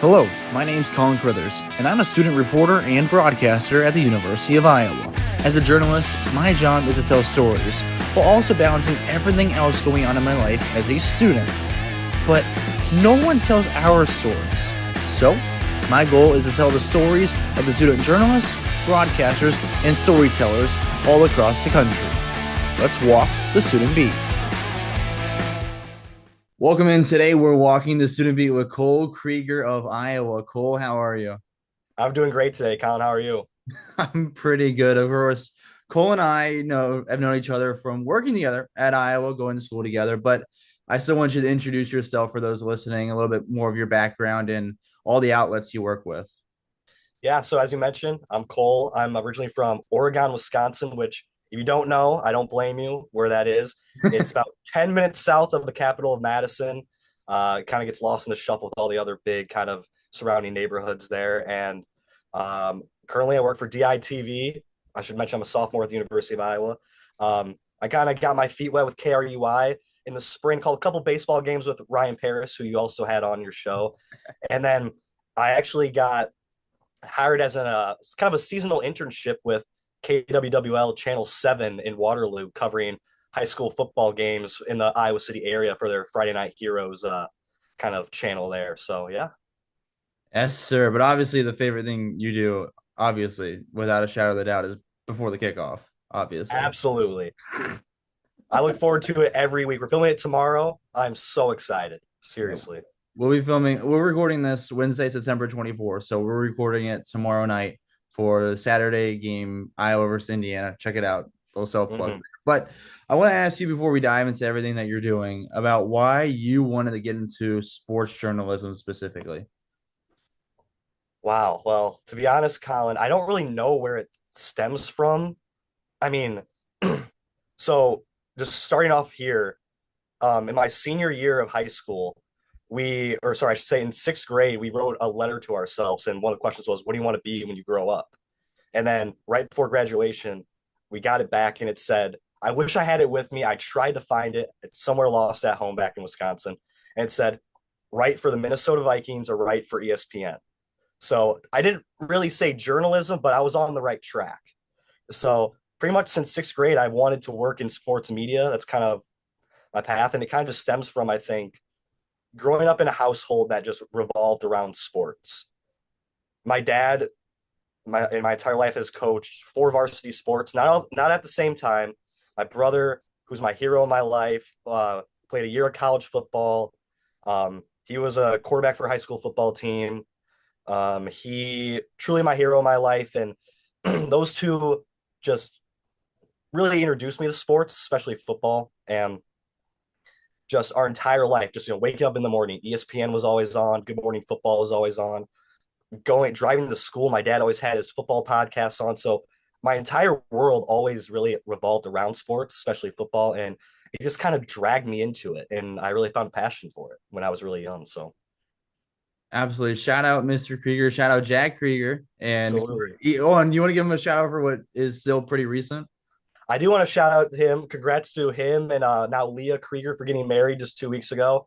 Hello, my name's Colin Crothers, and I'm a student reporter and broadcaster at the University of Iowa. As a journalist, my job is to tell stories, while also balancing everything else going on in my life as a student. But no one tells our stories. So, my goal is to tell the stories of the student journalists, broadcasters, and storytellers all across the country. Let's walk the student beat. Welcome in. Today, we're walking the student beat with Cole Krueger of Iowa. Cole, how are you? I'm doing great today, Colin. How are you? I'm pretty good. Of course, Cole and I have known each other from working together at Iowa, going to school together. But I still want you to introduce yourself for those listening, a little bit more of your background and all the outlets you work with. Yeah, so as you mentioned, I'm Cole. I'm originally from Oregon, Wisconsin, which if you don't know, I don't blame you where that is. It's about 10 minutes south of the capital of Madison. It kind of gets lost in the shuffle with all the other big kind of surrounding neighborhoods there. And currently I work for DITV. I should mention I'm a sophomore at the University of Iowa. I kind of got my feet wet with KRUI in the spring, called a couple baseball games with Ryan Paris, who you also had on your show. And then I actually got hired as kind of a seasonal internship with KWWL Channel 7 in Waterloo, covering high school football games in the Iowa City area for their Friday Night Heroes kind of channel there. So, yeah. Yes, sir. But obviously, the favorite thing you do, obviously, without a shadow of a doubt, is before the kickoff. Obviously. Absolutely. I look forward to it every week. We're filming it tomorrow. I'm so excited. Seriously. We're recording this Wednesday, September 24th. So we're recording it tomorrow night for the Saturday game, Iowa versus Indiana. Check it out. Little self plug. Hmm. But I want to ask you before we dive into everything that you're doing about why you wanted to get into sports journalism specifically. Wow. Well, to be honest, Colin, I don't really know where it stems from. I mean, so just starting off here, in my senior year of high school, or sorry, I should say in sixth grade, we wrote a letter to ourselves. And one of the questions was, what do you want to be when you grow up? And then right before graduation, we got it back and it said, I wish I had it with me. I tried to find it. It's somewhere lost at home back in Wisconsin. And it said, write for the Minnesota Vikings or write for ESPN. So I didn't really say journalism, but I was on the right track. So pretty much since sixth grade, I wanted to work in sports media. That's kind of my path. And it kind of just stems from, I think, growing up in a household that just revolved around sports. My dad, in my entire life, has coached four varsity sports, not at the same time. My brother, who's my hero in my life, played a year of college football. He was a quarterback for a high school football team. He truly my hero in my life, and those two just really introduced me to sports, especially football, and just our entire life. Just waking up in the morning, ESPN was always on. Good Morning Football was always on. Driving to school, my dad always had his football podcasts on. So my entire world always really revolved around sports, especially football, and it just kind of dragged me into it. And I really found a passion for it when I was really young. So Absolutely. Shout out Mr. Krieger. Shout out Jack Krieger. absolutely. And you want to give him a shout out for what is still pretty recent? I do want to shout out to him. Congrats to him and now Leah Krieger for getting married just 2 weeks ago.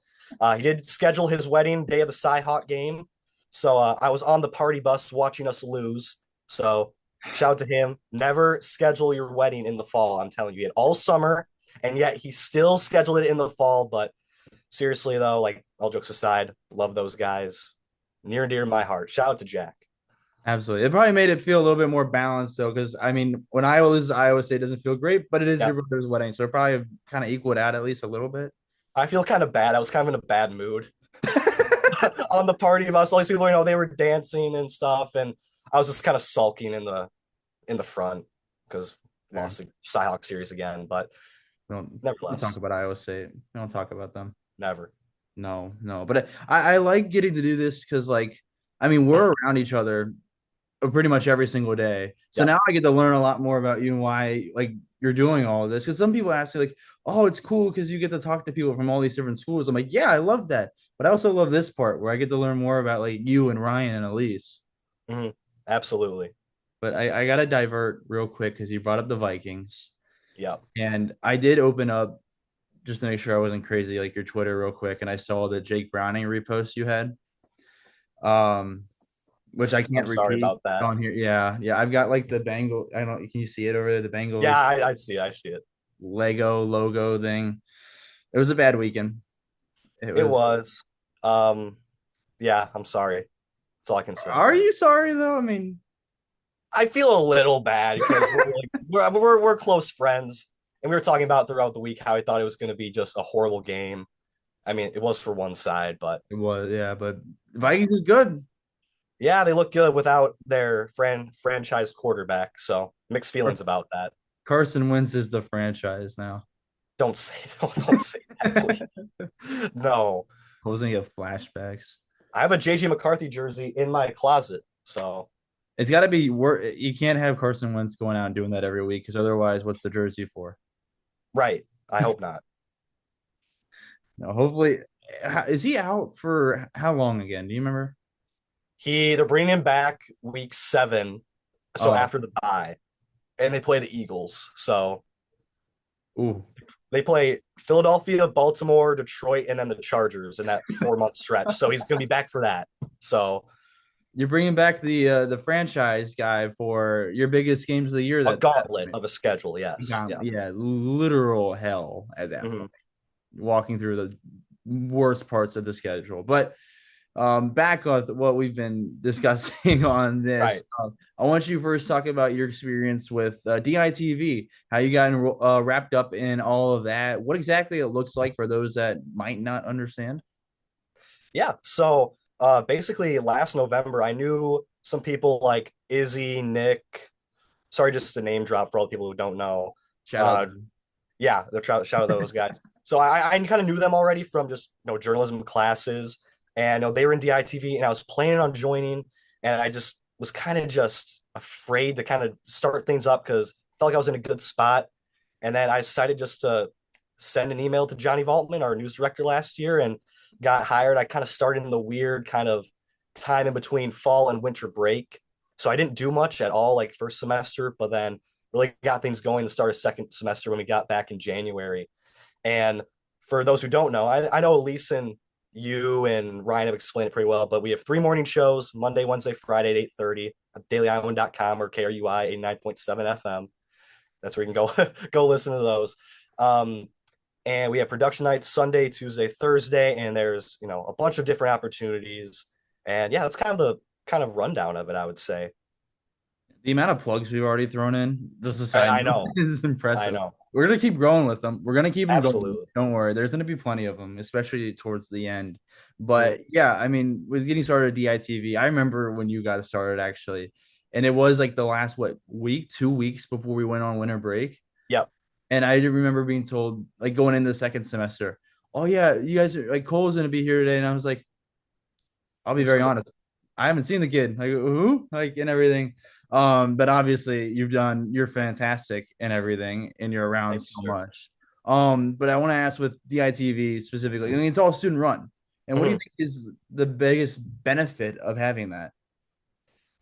He did schedule his wedding day of the Cy-Hawk game. So I was on the party bus watching us lose. So shout out to him. Never schedule your wedding in the fall. I'm telling you, he had all summer, and yet he still scheduled it in the fall. But seriously, though, like all jokes aside, love those guys. Near and dear to my heart. Shout out to Jack. Absolutely. It probably made it feel a little bit more balanced though, because I mean, when Iowa loses, Iowa State doesn't feel great, but it is Yeah. your brother's wedding, so it probably kind of equaled out at least a little bit. I feel kind of bad. I was kind of in a bad mood on the party bus. All these people, they were dancing and stuff, and I was just kind of sulking in the front because Yeah. lost the Cyhawk series again. But We don't talk nevertheless, about Iowa State. We don't talk about them. never. No, no. But I like getting to do this because, like, I mean, we're around each other pretty much every single day. So Yep. now I get to learn a lot more about you and why, like, you're doing all of this. Because some people ask me, like, oh, it's cool because you get to talk to people from all these different schools. I'm like, yeah, I love that. But I also love this part where I get to learn more about, like, you and Ryan and Elise. Hmm. Absolutely. But I got to divert real quick because you brought up the Vikings. Yep. And I did open up just to make sure I wasn't crazy, like your Twitter real quick. And I saw the Jake Browning repost you had. Um, which I I'm can't sorry repeat about that. on here. Yeah, yeah. I've got like the Bengal. I don't know. Can you see it over there? The Yeah, Bengals I see it. I see it. Lego logo thing. It was a bad weekend. It It was. was. Um, yeah, I'm sorry. That's all I can say. Are you sorry though? I mean, I feel a little bad because we're close friends, and we were talking about throughout the week how I thought it was going to be just a horrible game. I mean, it was for one side, but it was. Yeah, but Vikings is good. yeah, they look good without their franchise quarterback. So mixed feelings about that. Carson Wentz is the franchise now. Don't say don't say that, please. No, Closing up flashbacks. I have a JJ McCarthy jersey in my closet. So It's got to be. You can't have Carson Wentz going out and doing that every week because otherwise, what's the jersey for? right, I hope not. No, hopefully, is he out for how long again? Do you remember? They're bringing him back week 7, so Oh, after the bye, and they play the Eagles. So ooh, they play Philadelphia, Baltimore, Detroit, and then the Chargers in that 4 month stretch. So he's going to be back for that. So you're bringing back the franchise guy for your biggest games of the year. a That gauntlet of a schedule. Yes. Yeah. yeah, literal hell at that Mm-hmm. point. Walking through the worst parts of the schedule, but back on what we've been discussing on this. Right. I want you first talk about your experience with DITV, how you got wrapped up in all of that, what exactly it looks like for those that might not understand. Yeah. So basically, last November, I knew some people like Izzy, Nick. Sorry, just to name drop for all the people who don't know. Shout out. Uh, yeah, shout out those guys. So I kind of knew them already from just journalism classes, and they were in DITV, and I was planning on joining, and I just was kind of just afraid to kind of start things up because I felt like I was in a good spot, and then I decided just to send an email to Johnny Valtman, our news director last year, and got hired. I kind of started in the weird kind of time in between fall and winter break, so I didn't do much at all like first semester, but then really got things going to start a second semester when we got back in January. And for those who don't know, I know Elise and you and Ryan have explained it pretty well, but we have 3 morning shows: Monday, Wednesday, Friday at 8:30 at dailyisland.com or KRUI 89.7 FM. That's where you can go go listen to those. Um, and we have production nights Sunday, Tuesday, Thursday, and there's a bunch of different opportunities. And yeah, that's kind of the kind of rundown of it, I would say. The amount of plugs we've already thrown in, just a I, side I note, know, is I impressive. know, We're gonna keep growing with them. We're gonna keep them going. absolutely. Don't worry. There's gonna be plenty of them, especially towards the end. Mhm. But yeah, I mean, with getting started at DITV, I remember when you got started actually, and it was like the last what week, 2 weeks before we went on winter break. Yep. And I remember being told, like going into the second semester, oh yeah, you guys are like Cole's gonna be here today, and I was like, I'll be Who's very Cole? honest. I haven't seen the kid. Like who? Like and everything. But obviously you're fantastic and everything, and you're around Thank you, so sir. much. But I want to ask with DITV specifically. I mean, it's all student run. And what do you Mhm. think is the biggest benefit of having that?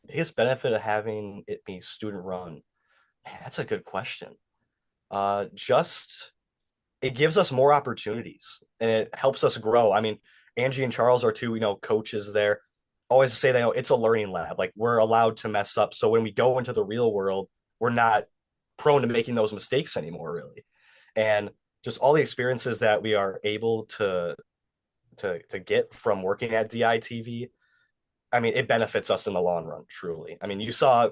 Biggest benefit of having it be student run? Man, that's a good question. Just it gives us more opportunities and it helps us grow. I mean, Angie and Charles are two, coaches there. Always say that it's a learning lab. Like we're allowed to mess up. So when we go into the real world, we're not prone to making those mistakes anymore, really. And just all the experiences that we are able to get from working at DITV, I mean, it benefits us in the long run, truly. I mean,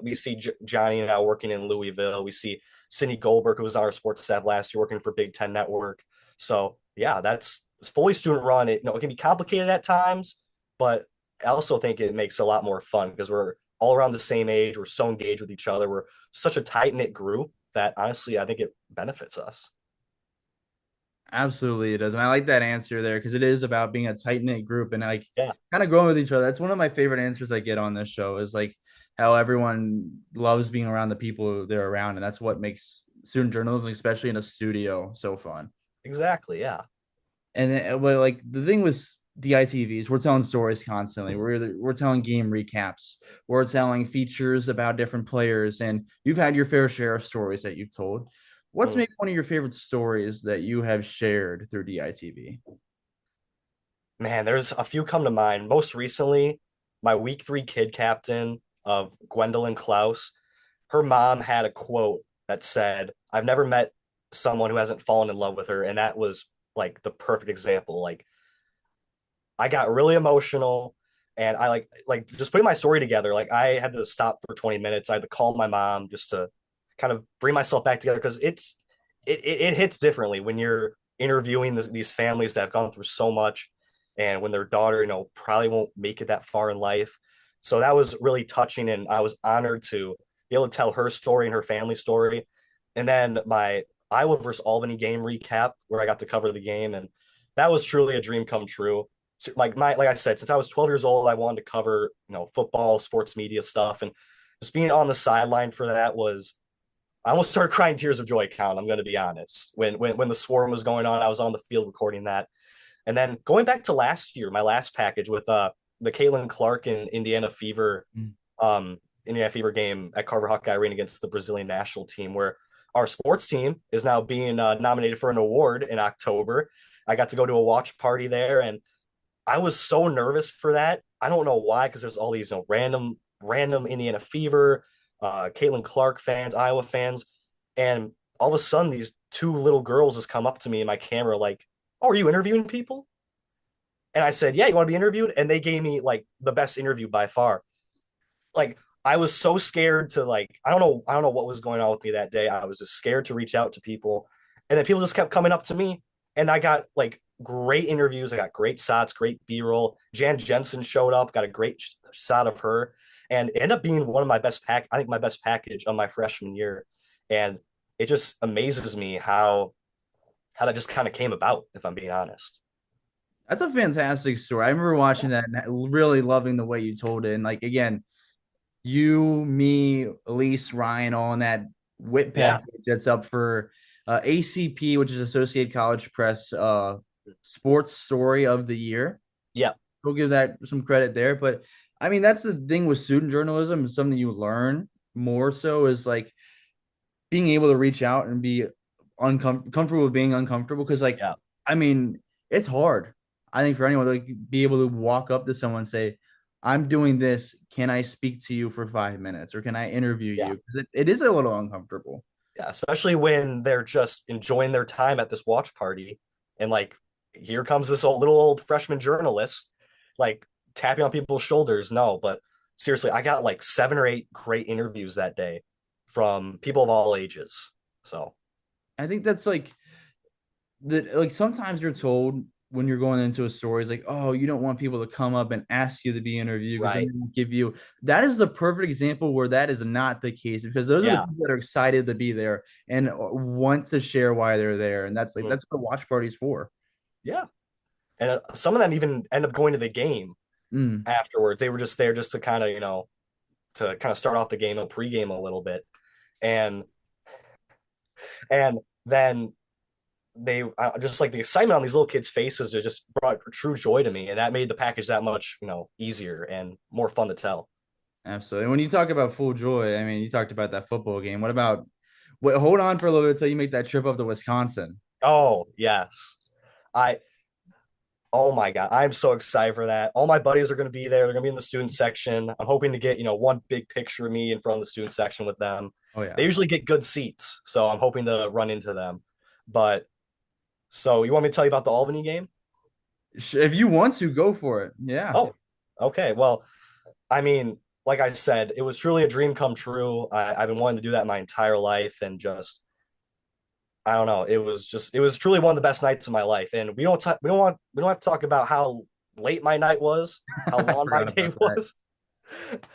we see Johnny now working in Louisville. We see Cindy Goldberg, who was on our sports staff last year, working for Big Ten Network. So yeah, that's fully student run. It can be complicated at times, but I also think it makes it a lot more fun because we're all around the same age. We're so engaged with each other. We're such a tight knit group that honestly, I think it benefits us. Absolutely, it does. And I like that answer there because it is about being a tight knit group and like Yeah, kind of growing with each other. That's one of my favorite answers I get on this show is like how everyone loves being around the people they're around. And that's what makes student journalism, especially in a studio, so fun. exactly. Yeah. And then, but like the thing with DITVs, we're telling stories constantly. We're telling game recaps. We're telling features about different players, and you've had your fair share of stories that you've told. What's Mm. maybe one of your favorite stories that you have shared through DITV? Man, there's a few come to mind. Most recently, my week 3 kid captain of Gwendolyn Klaus, her mom had a quote that said, "I've never met someone who hasn't fallen in love with her," and that was like the perfect example. Like I got really emotional and I like just putting my story together. Like I had to stop for 20 minutes. I had to call my mom just to kind of bring myself back together because it hits differently when you're interviewing these families that have gone through so much and when their daughter, probably won't make it that far in life. So that was really touching and I was honored to be able to tell her story and her family story. And then my Iowa versus Albany game recap where I got to cover the game and that was truly a dream come true. Like I said, since I was 12 years old, I wanted to cover, football, sports media stuff. And just being on the sideline for that was I almost started crying tears of joy, Count. I'm gonna be honest. When the swarm was going on, I was on the field recording that. And then going back to last year, my last package with the Caitlin Clark and Indiana Fever game at Carver Hawkeye Arena against the Brazilian national team, where our sports team is now being nominated for an award in October. I got to go to a watch party there, and I was so nervous for that. I don't know why, because there's all these random Indiana Fever, Caitlin Clark fans, Iowa fans, and all of a sudden these two little girls just come up to me in my camera like, "Oh, are you interviewing people?" And I said, "Yeah, you want to be interviewed?" And they gave me like the best interview by far. Like I was so scared to like I don't know what was going on with me that day. I was just scared to reach out to people. And then people just kept coming up to me and I got like great interviews. I got great shots, great B-roll. Jan Jensen showed up, got a great shot of her and it ended up being one of my I think my best package of my freshman year. And it just amazes me how that just kind of came about, if I'm being honest. That's a fantastic story. I remember watching that and really loving the way you told it. And like again, you, me, Elise, Ryan, all in that whip Yeah. package that's up for ACP, which is Associated College Press Sports Story of the Year. Yeah. We'll give that some credit there. But I mean, that's the thing with student journalism, is something you learn more so is like being able to reach out and be comfortable with being uncomfortable. Because like, Yeah. I mean, it's hard. I think for anyone to like be able to walk up to someone and say, "I'm doing this. Can I speak to you for 5 minutes, or can I interview Yeah. you?" Because it is a little uncomfortable. Yeah, especially when they're just enjoying their time at this watch party, and like here comes this little old freshman journalist, like tapping on people's shoulders. No, but seriously, I got like 7 or 8 great interviews that day from people of all ages. So I think that's like that. Like sometimes you're told when you're going into a story, it's like, "Oh, you don't want people to come up and ask you to be interviewed because then right, they won't give you." That is the perfect example where that is not the case, because those are the yeah. people that are excited to be there and want to share why they're there, and that's like Mhm. that's what watch party's for. Yeah, and some of them even end up going to the game Mm. afterwards. They were just there just to kind of to kind of start off the game, a pregame a little bit, and and then they just like the excitement on these little kids' faces. It just brought true joy to me, and that made the package that much easier and more fun to tell. Absolutely. And when you talk about full joy, I mean, you talked about that football game. What about? Wait, hold on for a little bit until you make that trip up to Wisconsin. Oh yes, I oh my god, I'm so excited for that. All my buddies are going to be there. They're going to be in the student section. I'm hoping to get one big picture of me in front of the student section with them. Oh They yeah. usually get good seats, so I'm hoping to run into them. But so you want me to tell you about the Albany game? If you want to, go for it. Yeah. Oh, okay. Well, I mean, like I said, it was truly a dream come true. I've been wanting to do that my entire life, and just I don't know. It was truly one of the best nights of my life. And we don't have to talk about how late my night was, how I long my forgot day about that. was.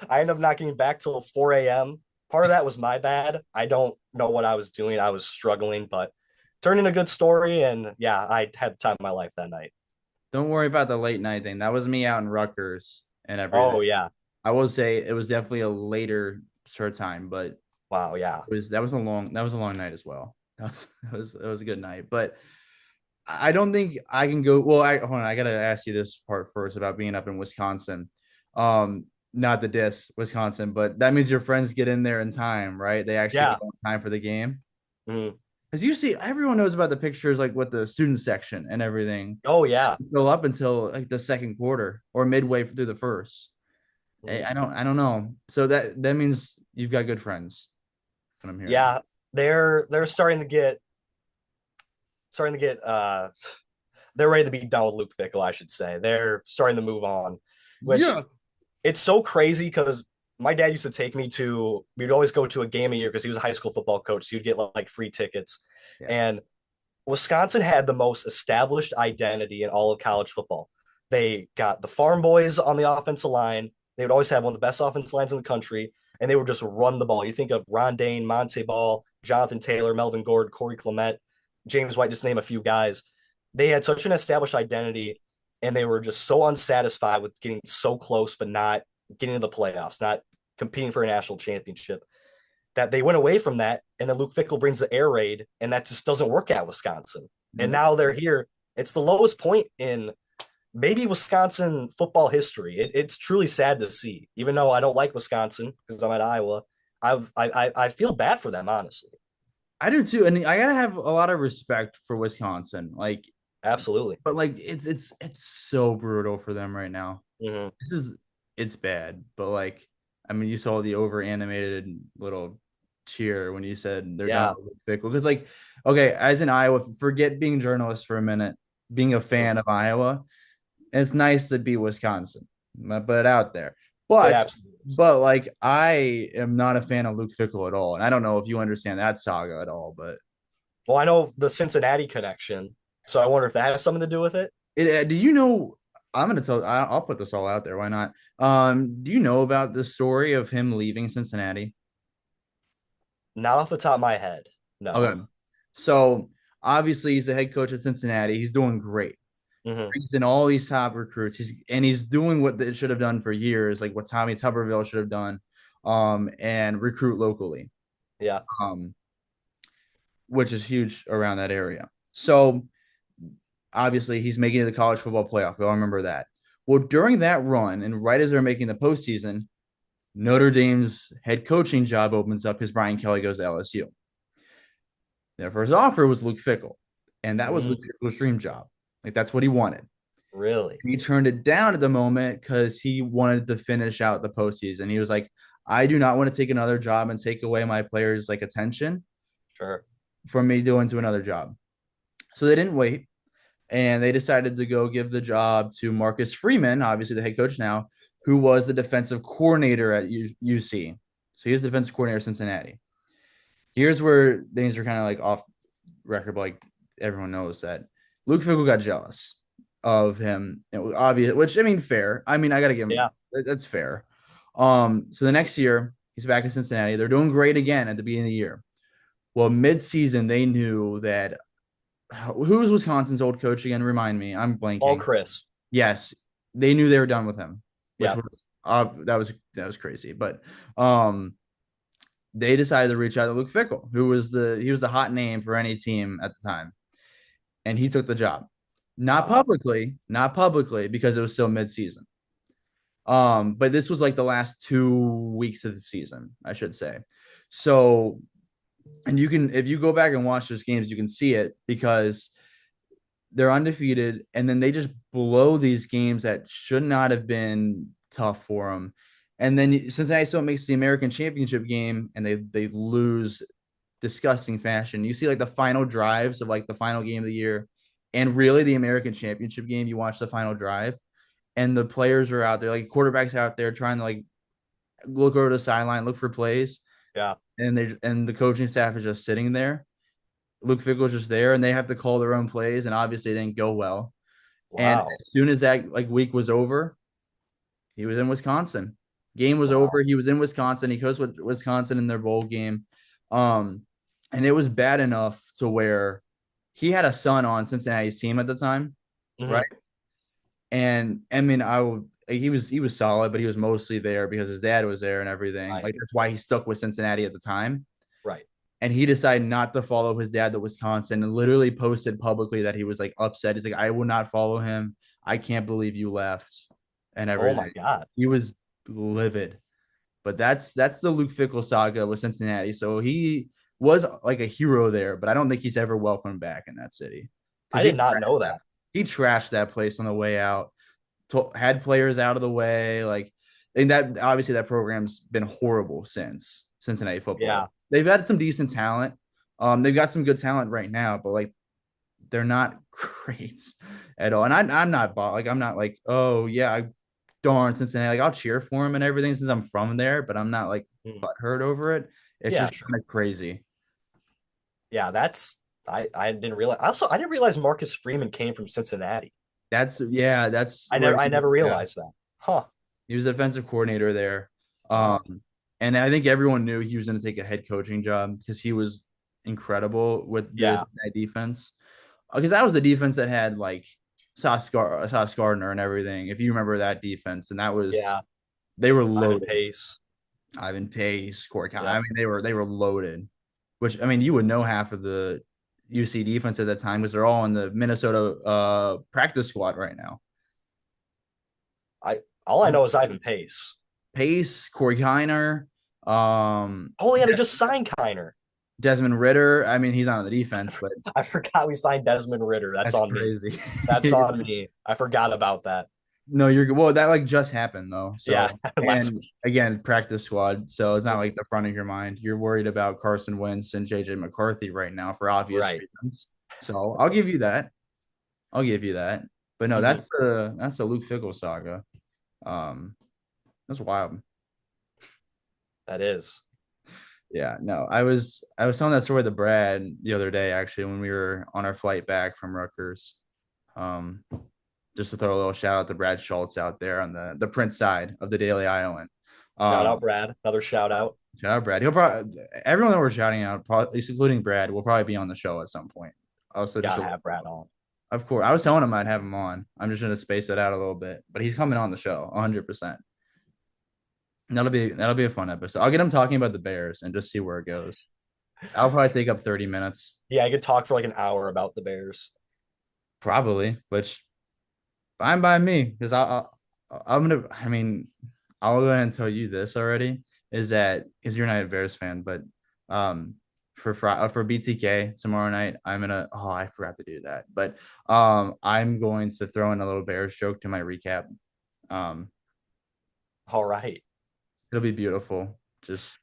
I ended up not getting back till 4 a.m. Part of that was my bad. I don't know what I was doing. I was struggling, but turned in a good story. And yeah, I had the time of my life that night. Don't worry about the late night thing. That was me out in Rutgers and everything. Oh yeah. I will say it was definitely a later start time, but Wow. Yeah. that was a long night as well. That was a good night. But I don't think I can go. Well, hold on, I gotta ask you this part first about being up in Wisconsin. Not the diss Wisconsin, but that means your friends get in there in time, right? They actually Yeah. go in time for the game. Mhm. Because you see, everyone knows about the pictures, like with the student section and everything, Oh yeah. go up until like the second quarter or midway through the first. Mhm. I don't know. So that means you've got good friends. What I'm hearing. Yeah, they're starting to get they're ready to be done with Luke Fickle, I should say. They're starting to move on, which Yeah. it's so crazy because my dad used to take me to, we'd always go to a game a year because he was a high school football coach. So you'd get like free tickets. Yeah. And Wisconsin had the most established identity in all of college football. They got the farm boys on the offensive line. They would always have one of the best offensive lines in the country, and they would just run the ball. You think of Ron Dane, Monte Ball, Jonathan Taylor, Melvin Gord, Corey Clement, James White, just name a few guys. They had such an established identity, and they were just so unsatisfied with getting so close, but not getting to the playoffs, not competing for a national championship, that they went away from that. And then Luke Fickle brings the air raid, and that just doesn't work at Wisconsin. And No. now they're here. It's the lowest point in maybe Wisconsin football history. It's truly sad to see. Even though I don't like Wisconsin because I'm at Iowa, I feel bad for them, honestly. I do too, and I gotta have a lot of respect for Wisconsin. Like, Absolutely. but like it's so brutal for them right now. Mm-hmm. This is it's bad, but like I mean, you saw the over animated little cheer when you said they're done Yeah. with Fickle because like okay, as in Iowa, forget being journalists for a minute, being a fan Mm-hmm. of Iowa. It's nice to be Wisconsin, but out there. It But absolutely is. like I am not a fan of Luke Fickle at all, and I don't know if you understand that saga at all. But Well, I know the Cincinnati connection, so I wonder if that has something to do with it. do you know? I'm gonna tell. I'll put this all out there. Why not? Do you know about the story of him leaving Cincinnati? Not off the top of my head. No. Okay, so obviously he's the head coach at Cincinnati. He's doing great. Mm-hmm. Brings in all these top recruits. He's doing what they should have done for years, like what Tommy Tuberville should have done, and recruit locally. Yeah. Um, which is huge around that area. So obviously he's making it to the college football playoff. We all remember that. Well, during that run, and right as they're making the postseason, Notre Dame's head coaching job opens up because Brian Kelly goes to LSU. Their first offer was Luke Fickle, and that was Luke Mm, Fickle's dream job. Like that's what he wanted. really? He turned it down at the moment because he wanted to finish out the postseason. He was like, I do not want to take another job and take away my players' like attention Sure. from me doing to another job. So they didn't wait, and they decided to go give the job to Marcus Freeman, obviously the head coach now, who was the defensive coordinator at UC. So he was the defensive coordinator at Cincinnati. Here's where things are kind of like off record, but like everyone knows that Luke Fickle got jealous of him. It was obvious, which I mean, fair. I mean, I gotta give him Yeah. that's fair. So the next year he's back in Cincinnati. They're doing great again at the beginning of the year. Well, mid-season they knew that who's Wisconsin's old coach again? Remind me. I'm All blanking. Chris. Yes, they knew they were done with him, which Yeah. was that was crazy. But um, they decided to reach out to Luke Fickle, who was the hot name for any team at the time, and he took the job. Wow. Not publicly, because it was still mid-season. But this was like the last 2 weeks of the season, I should say. So, and you can, if you go back and watch those games, you can see it because they're undefeated, and then they just blow these games that should not have been tough for them. And then Cincinnati still makes the American Championship game, and they lose disgusting fashion. You see like the final drives of like the final game of the year, and really the American Championship game. You watch the final drive, and the players are out there, like quarterbacks out there trying to like look over the sideline, look for plays, Yeah. and the coaching staff is just sitting there. Luke Fickle's just there, and they have to call their own plays, and obviously it didn't go well. And Wow. as soon as that like week was over, he was in Wisconsin. Game was Wow. over. He was in Wisconsin. He coached with Wisconsin in their bowl game. Um, and it was bad enough to where he had a son on Cincinnati's team at the time, right? Hmm. And I mean, he was solid, but he was mostly there because his dad was there and everything. Right. Like that's why he stuck with Cincinnati at the time. Right. And he decided not to follow his dad to Wisconsin and literally posted publicly that he was like upset. He's like, I will not follow him. I can't believe you left and Oh my everything. God. He was livid. But that's the Luke Fickle saga with Cincinnati. So he was like a hero there, but I don't think he's ever welcomed back in that city I because did not know that. he trashed that place on the way out. Had players out of the way. Like and that obviously that program's been horrible since Cincinnati football. Yeah, They've had some decent talent. They've got some good talent right now, but like they're not great at all. And I'm not like I'm not like, oh yeah, I darn Cincinnati. Like I'll cheer for him and everything since I'm from there, but I'm not like mm, butthurt over it. It's yeah, just sure. kind of crazy. Yeah, that's I didn't realize. Also, I didn't realize Marcus Freeman came from Cincinnati. That's where I never yeah. realized that. Huh. He was defensive coordinator there. Wow. And I think everyone knew he was going to take a head coaching job because he was incredible with the Yeah. that defense. Because that was the defense that had like Sauce Gardner and everything. If you remember that defense, and that was Yeah. they were Ivan loaded. Pace. Ivan Pace, Corey. I Yep. mean, they were loaded. Which I mean, you would know half of the UC defense at that time because they're all in the Minnesota practice squad right now. I all I know is Ivan Pace. Pace, Corey Kiner, Oh yeah, they just signed Kiner. Desmond Ritter. I mean, he's not on the defense, but I forgot we signed Desmond Ritter. That's that's on me. crazy. That's on me. I forgot about that. No, you're good. Well, that like just happened though. Yeah, So, last and week. again, practice squad. So it's not like the front of your mind. You're worried about Carson Wentz and JJ McCarthy right now for obvious Right. reasons. So I'll give you that. I'll give you that. But no, Hmm. that's the Luke Fickle saga. Um, that's wild. That is. Yeah, no, I was telling that story to Brad the other day actually when we were on our flight back from Rutgers. Um, just to throw a little shout out to Brad Schultz out there on the Prince side of the Daily Island. Shout out Um, Brad. Another shout out. Shout out Brad. He'll probably everyone that we're shouting out, probably, including Brad, will probably be on the show at some point. Also, just Gotta have Brad on. of course, I was telling him I'd have him on. I'm just gonna space it out a little bit, but he's coming on the show 100%. That'll be a fun episode. I'll get him talking about the Bears and just see where it goes. I'll probably take up 30 minutes, Yeah, I could talk for like an hour about the Bears. probably, which fine by me because I'm gonna. I mean, I'll go ahead and tell you this already is that because you're not a Bears fan, but um for BTK tomorrow night, I'm gonna. Oh, I forgot to do that, but I'm going to throw in a little Bears joke to my recap. Um, All right. it'll be beautiful. Just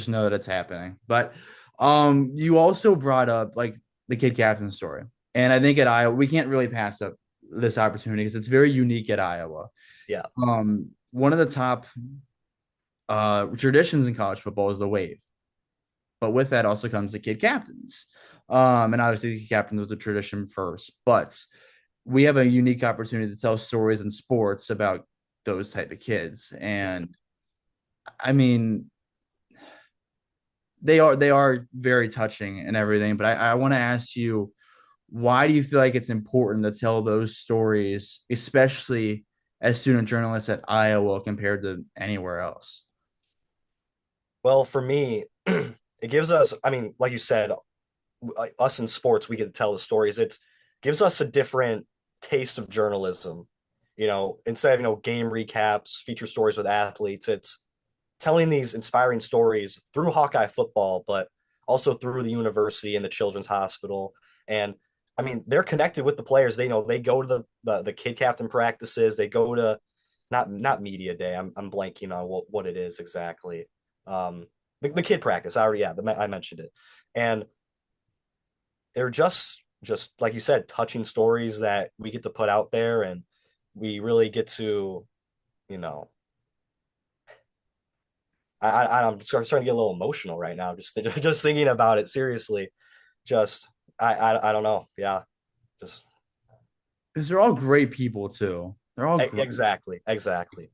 know that it's happening. But you also brought up like the kid captain story, and I think at Iowa we can't really pass up this opportunity because it's very unique at Iowa. Yeah. One of the top traditions in college football is the wave, but with that also comes the kid captains. And obviously the kid captain was the tradition first, but we have a unique opportunity to tell stories in sports about those type of kids. And I mean, they are very touching and everything. But I want to ask you, why do you feel like it's important to tell those stories, especially as student journalists at Iowa compared to anywhere else? Well, for me, it gives us, I mean, like you said, us in sports, we get to tell the stories. It's gives us a different taste of journalism. Instead of, game recaps, feature stories with athletes, it's telling these inspiring stories through Hawkeye football, but also through the university and the children's hospital. And I mean, they're connected with the players. They go to the kid captain practices. They go to not media day. I'm blanking on what it is exactly. The kid practice. I mentioned it, and they're just like you said, touching stories that we get to put out there, and we really get to, you know, I'm starting to get a little emotional right now, just thinking about it. Seriously, just I don't know. Yeah, just Because they're all great people too. They're all great. exactly.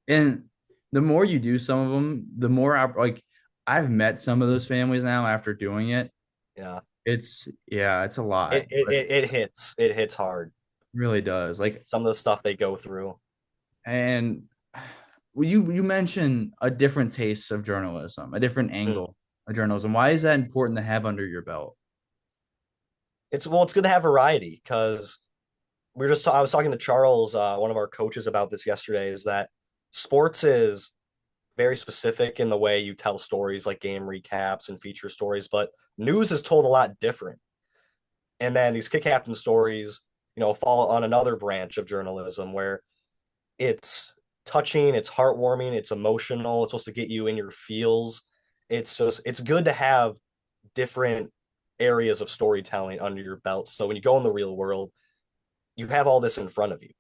And the more you do some of them, the more like I've met some of those families now after doing it. Yeah, It's a lot, but it it hits hard. really does. Like, Some of the stuff they go through. and well, you mentioned a different taste of journalism, a different Hmm. angle of journalism. Why is that important to have under your belt? It's good to have variety because I was talking to Charles, one of our coaches, about this yesterday. Is that sports is very specific in the way you tell stories, like game recaps and feature stories, but news is told a lot different. And then these kick captain stories, fall on another branch of journalism where it's touching, it's heartwarming, it's emotional, it's supposed to get you in your feels. It's good to have different areas of storytelling under your belt. So when you go in the real world, you have all this in front of you.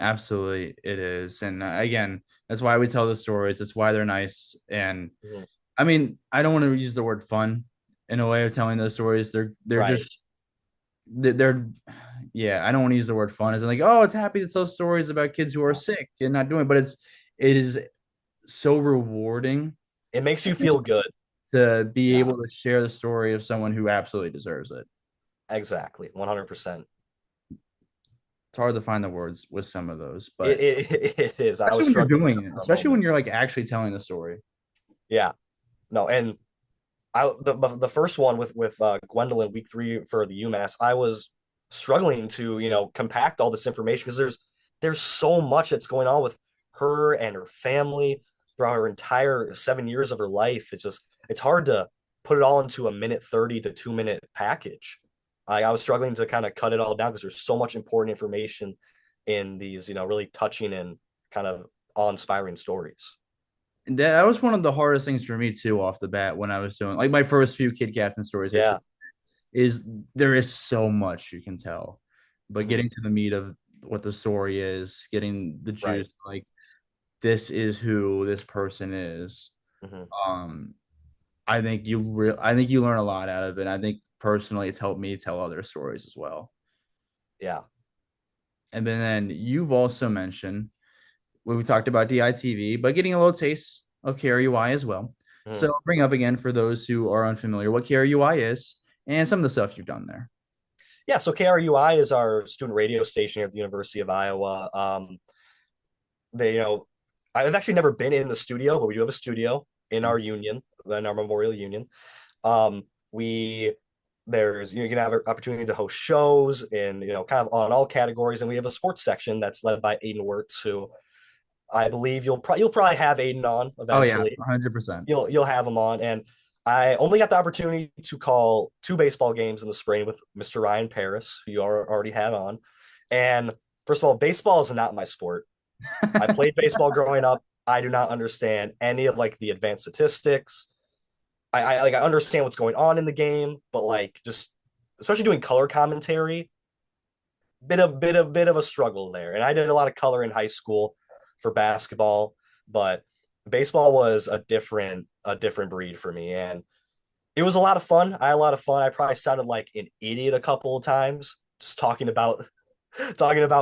Absolutely, it is. And again, that's why we tell the stories. That's why they're nice. And Mhm. I mean, I don't want to use the word fun in a way of telling those stories. They're Right. just they're yeah. I don't want to use the word fun as in like, oh, it's happy to tell stories about kids who are sick and not doing. But it is so rewarding It makes you feel good. to be Yeah, able to share the story of someone who absolutely deserves it. exactly. 100%. It's hard to find the words with some of those, It, but it, it is. I was especially when you're struggling doing there it, for a especially when moment. you're like actually telling the story. Yeah. No, and the first one with Gwendolyn week 3 for the UMass, I was struggling to compact all this information because there's so much that's going on with her and her family throughout her entire 7 years of her life. It's hard to put it all into a minute 30 to 2 minute package. I was struggling to kind of cut it all down because there's so much important information in these really touching and kind of awe-inspiring stories. And that was one of the hardest things for me too, off the bat when I was doing like my first few Kid Captain stories. I Yeah. should is there is so much you can tell, but Hmm. getting to the meat of what the story is, getting the Right. juice, like this is who this person is. Hmm. Um, I think you learn a lot out of it. I think personally, it's helped me tell other stories as well. Yeah. And then you've also mentioned we talked about DITV, but getting a little taste of KRUI as well. So Mhm. I'll bring up again for those who are unfamiliar what KRUI is and some of the stuff you've done there. Yeah, so KRUI is our student radio station here at the University of Iowa. They, I've actually never been in the studio, but we do have a studio in our union, in our Memorial Union. Um, we there's you can have an opportunity to host shows and kind of on all categories, and we have a sports section that's led by Aiden Wirtz, who I believe you'll probably have Aiden on Oh yeah, eventually. 100%. You'll have him on, and I only got the opportunity to call two baseball games in the spring with Mr. Ryan Paris, who you already had on. And first of all, baseball is not my sport. I played baseball growing up. I do not understand any of like the advanced statistics. I understand what's going on in the game, but like just especially doing color commentary, bit of a struggle there. And I did a lot of color in high school for basketball, but baseball was a different breed for me. And it was a lot of fun. I had a lot of fun. I probably sounded like an idiot a couple of times just talking about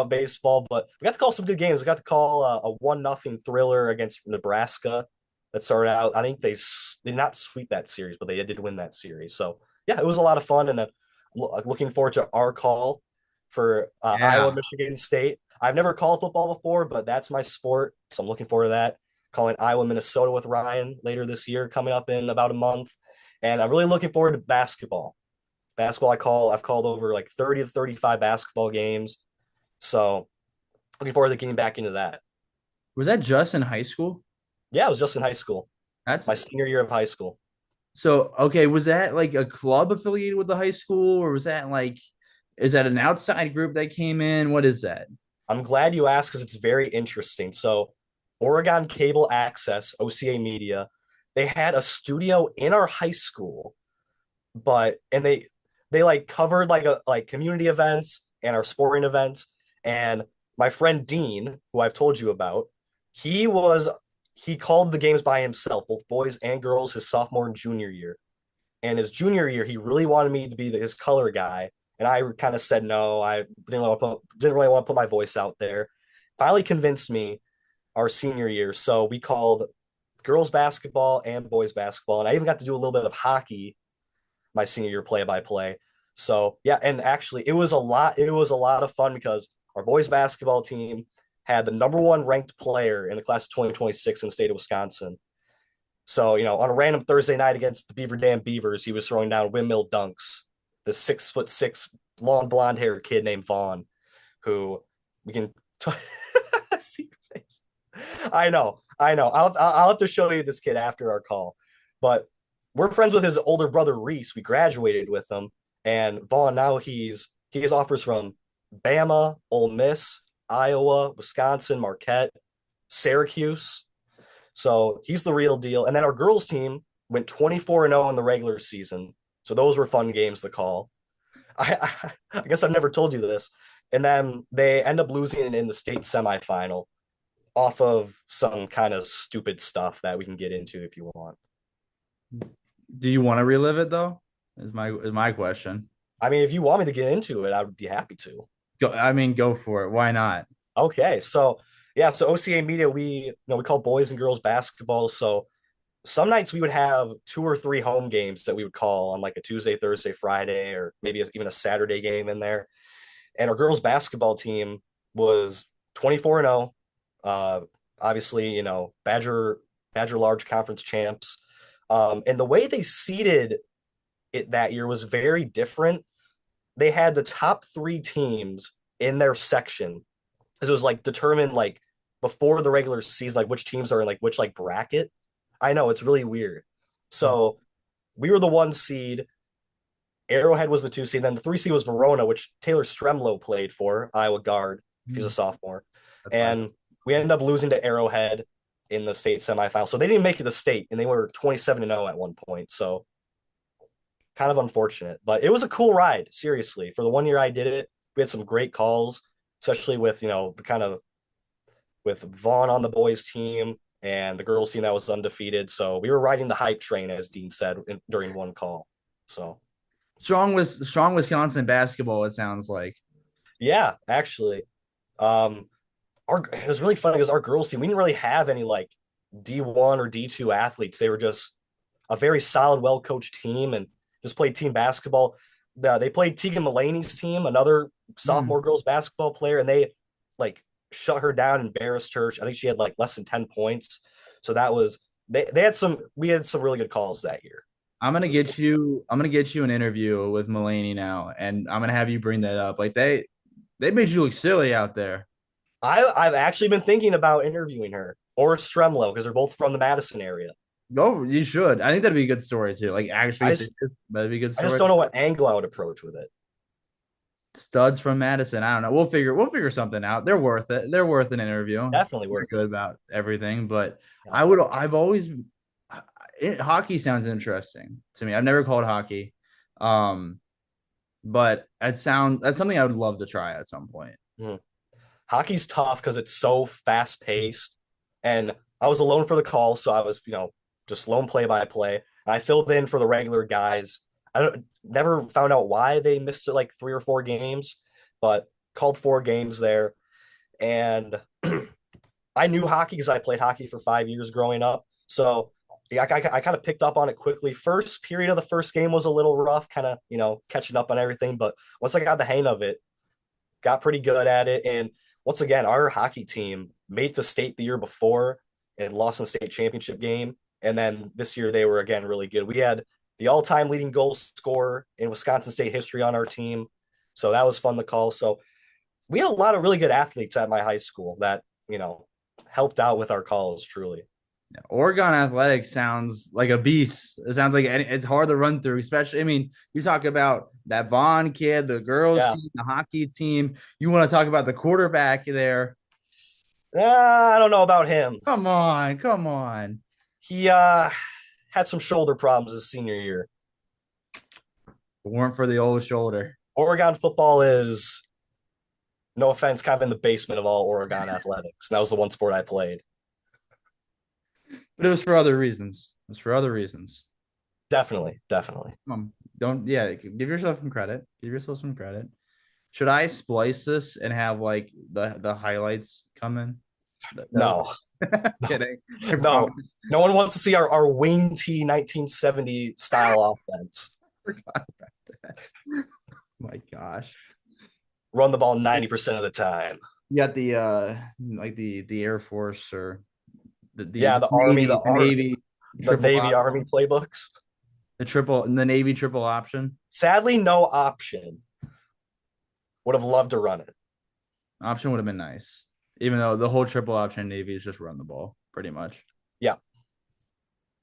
baseball, but we got to call some good games. We got to call a 1-0 thriller against Nebraska that started out. I think they did not sweep that series, but they did win that series. So yeah, it was a lot of fun, and then looking forward to our call for Yeah. Iowa Michigan State. I've never called football before, but that's my sport, so I'm looking forward to that. Calling Iowa Minnesota with Ryan later this year, coming up in about a month, and I'm really looking forward to basketball. Basketball, I've called over like 30 to 35 basketball games. So looking forward to getting back into that. Was that just in high school? Yeah, I was just in high school, That's my senior year of high school. so okay. Was that like a club affiliated with the high school, or was that like, is that an outside group that came in? What is that? I'm glad you asked because it's very interesting. So, Oregon Cable Access, OCA Media, they had a studio in our high school, and they like covered like community events and our sporting events. And my friend Dean, who I've told you about, he was he called the games by himself, both boys and girls, his sophomore and junior year. And his junior year, he really wanted me to be his color guy, and I kind of said no. I didn't really want to put my voice out there. Finally convinced me our senior year, so we called girls basketball and boys basketball, and I even got to do a little bit of hockey my senior year play by play. So yeah, and actually it was a lot. It was a lot of fun because our boys basketball team had the number one ranked player in the class of 2026 in the state of Wisconsin. So, on a random Thursday night against the Beaver Dam Beavers, he was throwing down windmill dunks. This 6'6" long blonde haired kid named Vaughn, who we can see your face. I know, I know. I'll have to show you this kid after our call, but we're friends with his older brother Reese. We graduated with him, and Vaughn now he has offers from Bama, Ole Miss, Iowa, Wisconsin, Marquette, Syracuse. So he's the real deal. And then our girls team went 24-0 in the regular season. So those were fun games to call. I guess I've never told you this. And then they end up losing in the state semifinal off of some kind of stupid stuff that we can get into if you want. Do you want to relive it though? Is my question. I mean, if you want me to get into it, I would be happy to. Go. I mean, go for it. Why not? Okay, so yeah, so OCA Media, we call boys and girls basketball. So some nights we would have two or three home games that we would call on like a Tuesday, Thursday, Friday, or maybe even a Saturday game in there. And our girls basketball team was 24-0. Uh, obviously, Badger Large Conference champs. And the way they seeded it that year was very different. They had the top three teams in their section. It was like determined like before the regular season, like which teams are in like which like bracket. I know it's really weird. So we were the one seed. Arrowhead was the two seed. Then the three seed was Verona, which Taylor Stremlow played for, Iowa guard. She's a sophomore. That's fine. And we ended up losing to Arrowhead in the state semifinal. So they didn't make it to state, and they were 27-0 at one point. So kind of unfortunate, but it was a cool ride. Seriously, for the 1 year I did it, we had some great calls, especially with the kind of with Vaughn on the boys team and the girls team that was undefeated. So we were riding the hype train, as Dean said during one call. So Strong Wisconsin basketball. It sounds like. yeah, actually, um, it was really funny because our girls team we didn't really have any like D1 or D2 athletes. They were just a very solid, well coached team and just played team basketball. They played Tegan Mulaney's team, another Mm. sophomore girls basketball player, and they like shut her down, embarrassed her. I think she had like less than 10 points. So that was they had some we had some really good calls that year. I'm gonna It was cool. get you. I'm gonna get you an interview with Mulaney now, and I'm gonna have you bring that up. Like they made you look silly out there. I've actually been thinking about interviewing her or Stremlo because they're both from the Madison area. Go, you should. I think that'd be a good story too. Like I actually just serious, that'd be a good I just story. don't know what angle I would approach with it. Studs from Madison. I don't know. We'll figure something out. They're worth it. They're worth an interview. Definitely They're worth it. good about everything. But Yeah. I've always hockey sounds interesting to me. I've never called hockey. Um, but that's something I would love to try at some point. Mhm. Hockey's tough because it's so fast paced. And I was alone for the call, so I was, just lone play by play. I filled in for the regular guys. I don't never found out why they missed it like 3 or 4 games, but called 4 games there. And I knew hockey because I played hockey for 5 years growing up. So yeah, I kind of picked up on it quickly. First period of the first game was a little rough, kind of, catching up on everything. But once I got the hang of it, got pretty good at it. And once again, our hockey team made it to state the year before and lost in the state championship game. And then this year they were again really good. We had the all-time leading goal scorer in Wisconsin State history on our team. So that was fun to call. So we had a lot of really good athletes at my high school that, helped out with our calls truly. Oregon athletics sounds like a beast. It sounds like it's hard to run through, especially. I mean, you talk about that Vaughn kid, the girls Yeah. team, the hockey team. You want to talk about the quarterback there? I don't know about him. Come on, come on. He had some shoulder problems his senior year. If it weren't for the old shoulder, Oregon football is, no offense, kind of in the basement of all Oregon athletics. And that was the one sport I played. but it was for other reasons. It was for other reasons. Definitely, definitely. Don't yeah. Give yourself some credit. Give yourself some credit. Should I splice this and have like the highlights come in? That'll No, no, kidding. I no. promise. No one wants to see our Wayne T 1970 style offense. My gosh. Run the ball 90% of the time. You got the like the Air Force or Yeah, the Navy, the triple Navy op, Army playbooks. the Navy triple option. Sadly, no option. Would have loved to run it. Option would have been nice. Even though the whole triple option Navy is just run the ball, pretty much. Yeah.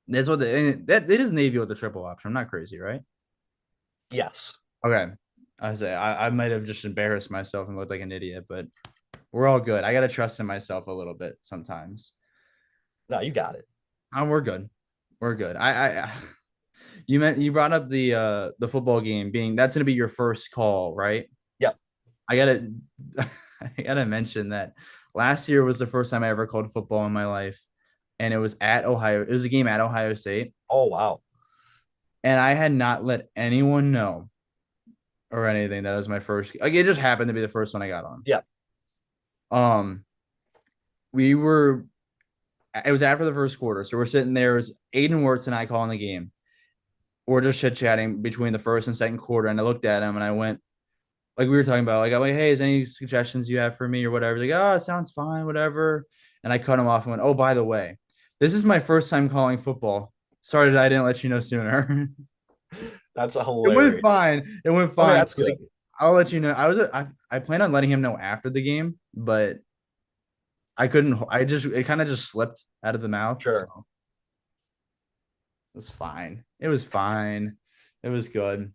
That's what that it is Navy with the triple option. I'm not crazy, right? Yes. Okay. I might have just embarrassed myself and looked like an idiot, but We're all good. I gotta trust in myself a little bit sometimes. No, you got it. We're good. We're good. You brought up the football game being that's gonna be your first call, right? Yep. I gotta I gotta mention that last year was the first time I ever called football in my life, and it was at Ohio. It was a game at Ohio State, Oh, wow. and I had not let anyone know or anything that was my first. Like it just happened to be the first one I got on. Yep. Um, we were. It was after the first quarter, so we're sitting there. It was Aiden Wirtz and I calling the game. We're just chit chatting between the first and second quarter, and I looked at him and I went, like we were talking about, like I'm like, hey, is any suggestions you have for me or whatever? He's like, oh, it sounds fine, whatever. And I cut him off and went, oh, by the way, this is my first time calling football. Sorry that I didn't let you know sooner. That's a It went hilarious. fine. It went Okay, fine. that's good. Like, I'll let you know. I plan on letting him know after the game, but I couldn't. It kind of just slipped out of the mouth. So Sure. it was fine. It was fine. It was good.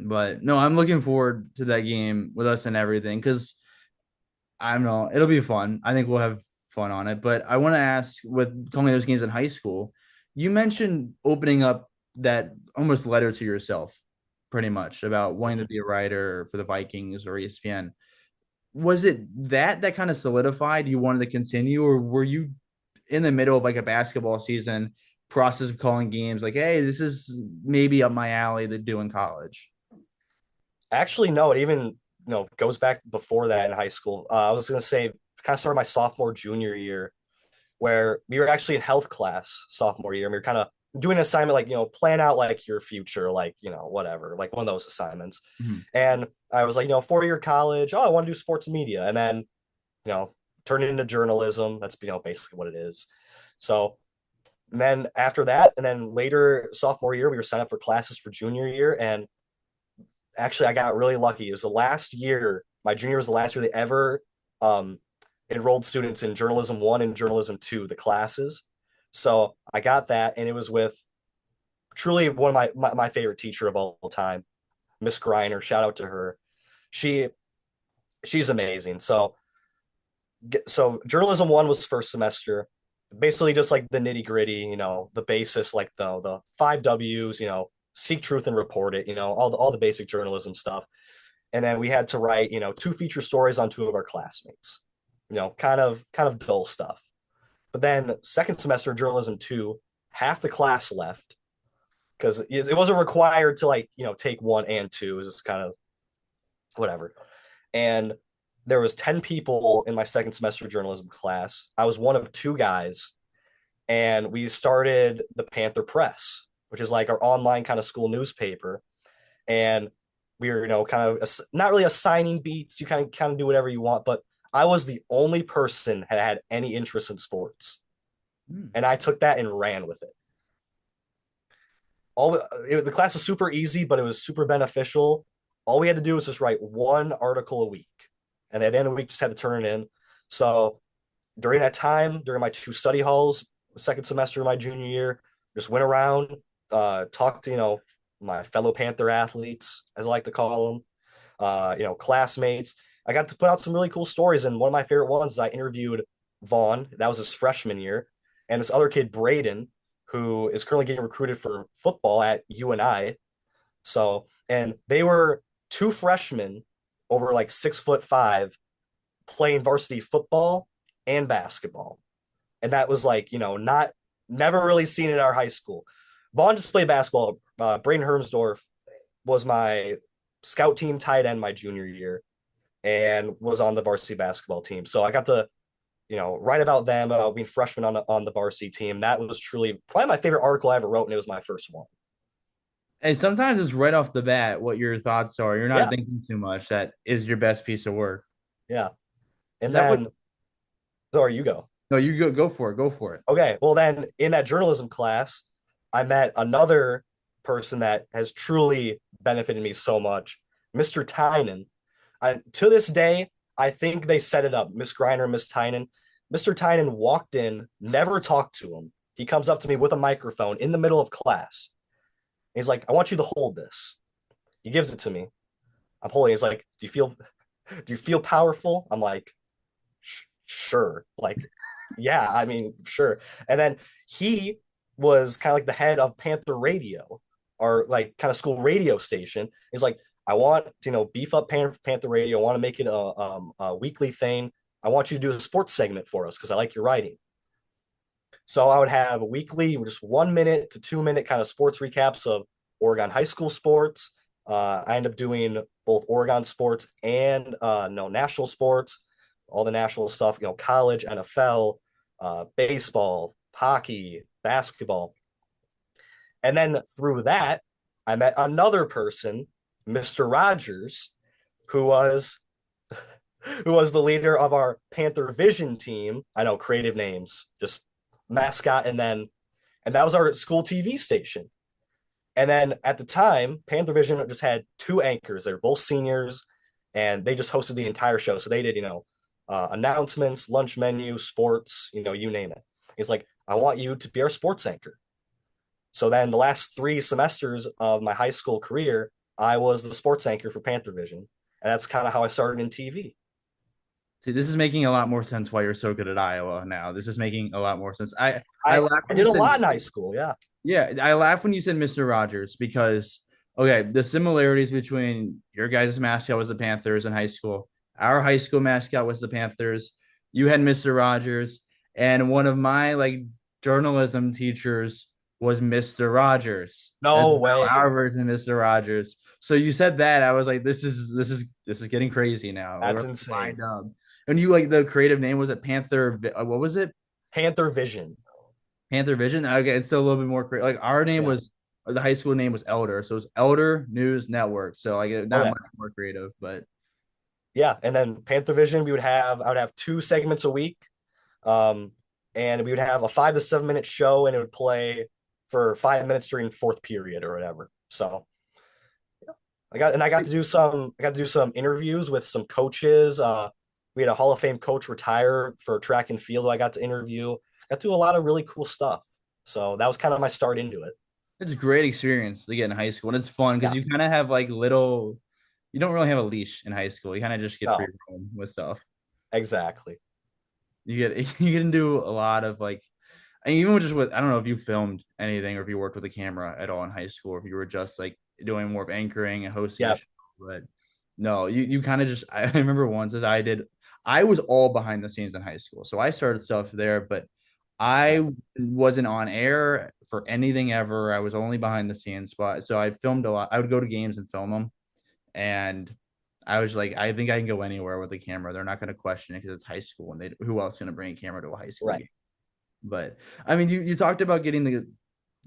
But no, I'm looking forward to that game with us and everything because I don't know. It'll be fun. I think we'll have fun on it. But I want to ask with calling those games in high school, you mentioned opening up that almost letter to yourself, pretty much about wanting to Mhm. be a writer for the Vikings or ESPN. Was it that kind of solidified you wanted to continue, or were you in the middle of like a basketball season process of calling games like, hey, this is maybe up my alley to do in college? Actually, no, it even goes back before that in high school. I was gonna say kind of started my sophomore junior year where we were actually in health class sophomore year and we were kind of doing an assignment like plan out like your future like whatever like one of those assignments. Mhm. And I was like 4-year college, oh, I want to do sports media, and then you know turn it into journalism. That's basically what it is. So and then after that, and then later sophomore year we were signed up for classes for junior year, and actually I got really lucky. It was the last year, my junior was the last year they ever um, enrolled students in journalism one and journalism two, the classes. So I got that, and it was with truly one of my favorite teacher of all time, Miss Griner. Shout out to her. She she's amazing. So journalism one was first semester, basically just like the nitty gritty, the basis, like the five W's, seek truth and report it, all the basic journalism stuff. And then we had to write, two feature stories on two of our classmates, kind of dull stuff. But then second semester journalism two, half the class left because it wasn't required to like take one and two. It was just kind of whatever. And there was 10 people in my second semester journalism class. I was one of two guys, and we started the Panther Press, which is like our online kind of school newspaper. And we were kind of not really assigning beats. You kind of do whatever you want, but I was the only person that had any interest in sports, Hmm. and I took that and ran with it. The class was super easy, but it was super beneficial. All we had to do was just write one article a week, and at the end of the week, just had to turn it in. So during that time, during my two study halls, second semester of my junior year, just went around, talked to my fellow Panther athletes, as I like to call them, classmates. I got to put out some really cool stories, and one of my favorite ones is I interviewed Vaughn. That was his freshman year, and this other kid, Braden, who is currently getting recruited for football at UNI. So, and they were two freshmen over like 6'5" playing varsity football and basketball. And that was like, not never really seen it at our high school. Vaughn just played basketball. Braden Hermsdorf was my scout team tight end my junior year and was on the varsity basketball team. So I got to, write about them, about being freshmen on the varsity team. That was truly probably my favorite article I ever wrote, and it was my first one. And sometimes it's right off the bat what your thoughts are. You're not Yeah, thinking too much. That is your best piece of work. yeah. Is And that what? then, sorry, you go. No, you go for it. Go for it. Okay, well then in that journalism class, I met another person that has truly benefited me so much, Mr. Tynan. To this day, I think they set it up, Miss Griner, Miss Tynan. Mr. Tynan walked in, never talked to him. He comes up to me with a microphone in the middle of class. He's like, "I want you to hold this." He gives it to me. I'm holding. He's like, "Do you feel powerful?" I'm like, Sure. Like, yeah, I mean, sure. And then he was kind of like the head of Panther Radio, or like kind of school radio station. He's like, I want to, beef up Panther Radio. I want to make it a weekly thing. I want you to do a sports segment for us because I like your writing. So I would have weekly, just 1 minute to 2 minute kind of sports recaps of Oregon high school sports. I end up doing both Oregon sports and no national sports, all the national stuff, college, NFL, baseball, hockey, basketball. And then through that, I met another person, Mr. Rogers, who was who was the leader of our Panther Vision team. I know creative names, just mascot, and that was our school TV station. And then at the time, Panther Vision just had two anchors. They were both seniors, and they just hosted the entire show. So they did, announcements, lunch menu, sports, you name it. He's like, I want you to be our sports anchor. So then the last 3 semesters of my high school career, I was the sports anchor for Panther Vision. And that's kind of how I started in TV. See, this is making a lot more sense why you're so good at Iowa now. This is making a lot more sense. I laugh I when you did a said lot in high school. Yeah. yeah, I laugh when you said Mr. Rogers because okay, the similarities between your guys' mascot was the Panthers in high school. Our high school mascot was the Panthers. You had Mr. Rogers, and one of my like journalism teachers was Mr. Rogers. That's No now way. our version of Mr. Rogers. So you said that, I was like, this is getting crazy now. That's We're insane. lined up. And you like the creative name was it Panther? What was it? Panther Vision. Panther Vision. Okay, it's still a little bit more creative. Like our name Yeah. was the high school name was Elder, so it's Elder News Network. So like not Okay. much more creative, but Yeah. And then Panther Vision, I would have 2 segments a week. Um, and we would have a 5 to 7 minute show, and it would play for 5 minutes during fourth period or whatever. So I got to do some interviews with some coaches. We had a Hall of Fame coach retire for track and field who I got to interview. Got to do a lot of really cool stuff. So that was kind of my start into it. it's a great experience to get in high school, and it's fun because Yeah, you kind of have like little. You don't really have a leash in high school. You kind of just get free no, roam with stuff. exactly. You get you can do a lot of like, and even with just with I don't know if you filmed anything or if you worked with a camera at all in high school, or if you were just like doing more of anchoring and hosting a Yeah, show. But no, you kind of just I remember once as I was all behind the scenes in high school. So I started stuff there, but yeah, I wasn't on air for anything ever. I was only behind the scenes, but so I filmed a lot. I would go to games and film them. And I was like, I think I can go anywhere with a camera. They're not going to question it because it's high school, and who else is going to bring a camera to a high school right. game? But I mean, you talked about getting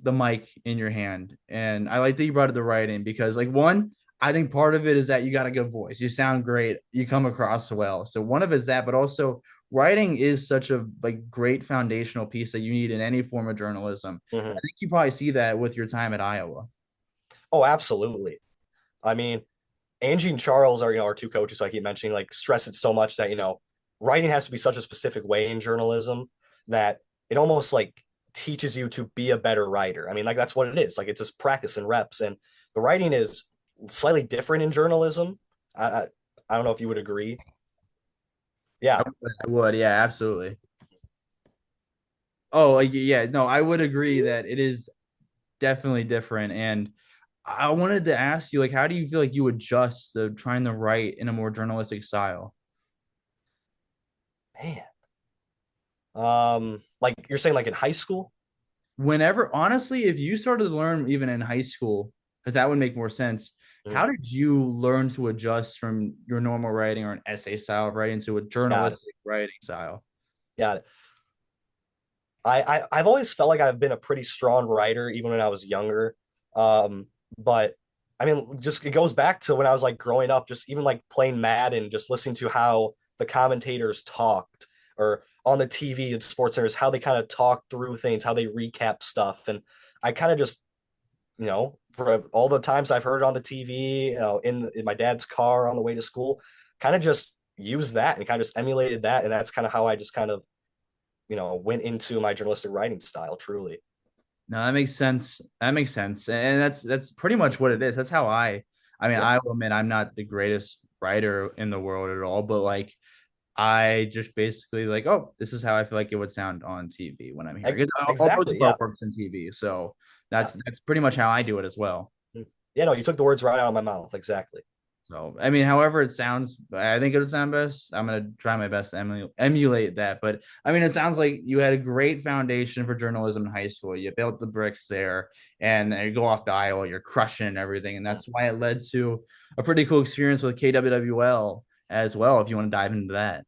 the mic in your hand, and I like that you brought it the writing because, like, one, I think part of it is that you got a good voice. You sound great. You come across well. So one of it's that, but also writing is such a like great foundational piece that you need in any form of journalism. I Mhm. think you probably see that with your time at Iowa. Oh, absolutely. I mean, Angie and Charles are, our two coaches, so I keep mentioning, like, stress it so much that, writing has to be such a specific way in journalism that it almost like teaches you to be a better writer. I mean, like, that's what it is. Like, it's just practice and reps. And the writing is slightly different in journalism. I don't know if you would agree. I Yeah. would, I would, yeah, absolutely. Oh, like, yeah, no, I would agree that it is definitely different. And I wanted to ask you, like, how do you feel like you adjust the trying to write in a more journalistic style? Man. Like you're saying, like in high school? Whenever, honestly, if you started to learn even in high school, because that would make more sense. How Mhm. did you learn to adjust from your normal writing or an essay style of writing to a Got it. journalistic writing style? Got it. I've always felt like I've been a pretty strong writer, even when I was younger. But I mean, just it goes back to when I was like growing up, just even like playing Madden, just listening to how the commentators talked, or on the TV and sports centers, how they kind of talk through things, how they recap stuff. And I kind of just, for all the times I've heard it on the TV, in my dad's car on the way to school, kind of just use that and kind of just emulated that. And that's kind of how I just kind of, went into my journalistic writing style, truly. No, that makes sense. That makes sense. And that's pretty much what it is. That's how I mean, Yeah. I will admit I'm not the greatest writer in the world at all, but like I just basically like, oh, this is how I feel like it would sound on TV when I'm hearing it. All for the Exactly. Yeah. works in TV, so Yeah. that's pretty much how I do it as well. Yeah. No, you took the words right out of my mouth. Exactly. So, I mean, however it sounds, I think it would sound best. I'm gonna try my best to emulate that. But I mean, it sounds like you had a great foundation for journalism in high school. You built the bricks there, and then you go off to Iowa, you're crushing everything, and that's why it led to a pretty cool experience with KWWL as well. If you want to dive into that.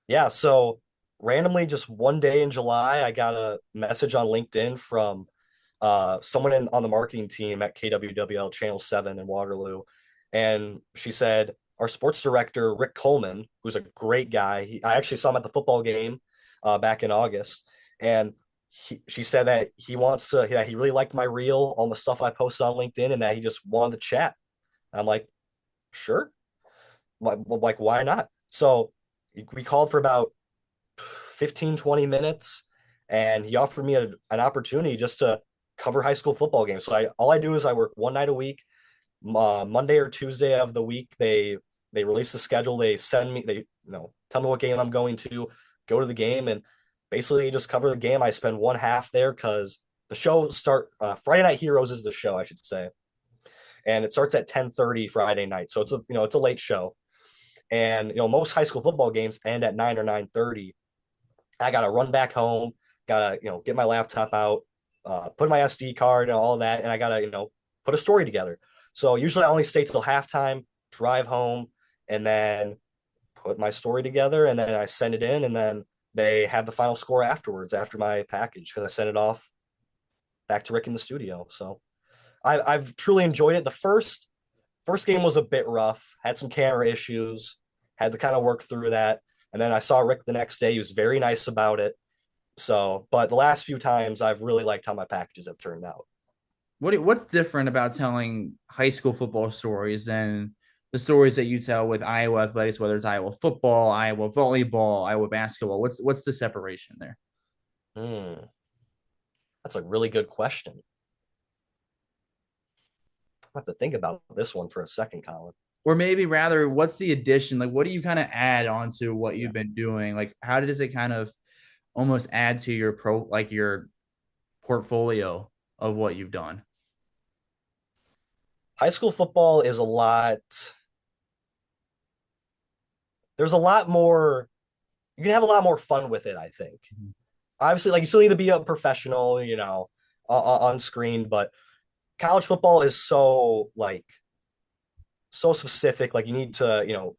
Yeah. So randomly, just one day in July, I got a message on LinkedIn from someone on the marketing team at KWWL Channel 7 in Waterloo. And she said, our sports director, Rick Coleman, who's a great guy, I actually saw him at the football game back in August. And she said that he wants to, yeah, he really liked my reel, all the stuff I posted on LinkedIn, and that he just wanted to chat. I'm like, sure. Like, why not? So we called for about 15, 20 minutes, and he offered me an opportunity just to cover high school football games. So all I do is I work one night a week. Monday or Tuesday of the week, they release the schedule. They send me, tell me what game I'm going to, go to the game, and basically just cover the game. I spend one half there because the show start Friday Night Heroes is the show, I should say, and it starts at 10:30 Friday night. So it's a late show, and most high school football games end at 9 or 9:30. I gotta run back home, gotta get my laptop out, put my SD card and all of that, and I gotta put a story together. So usually I only stay till halftime, drive home, and then put my story together, and then I send it in, and then they have the final score afterwards after my package because I sent it off back to Rick in the studio. So I've truly enjoyed it. The first game was a bit rough, had some camera issues, had to kind of work through that. And then I saw Rick the next day. He was very nice about it. So, but the last few times I've really liked how my packages have turned out. What's different about telling high school football stories than the stories that you tell with Iowa athletics, whether it's Iowa football, Iowa volleyball, Iowa basketball? What's the separation there? Hmm, that's a really good question. I have to think about this one for a second, Colin. Or maybe rather, what's the addition? Like, what do you kind of add on to what Yeah. you've been doing? Like, how does it kind of almost add to your like your portfolio of what you've done? High school football is there's a lot more, you can have a lot more fun with it, I think. Obviously, like you still need to be a professional, on screen, but college football is so specific. Like you need to, you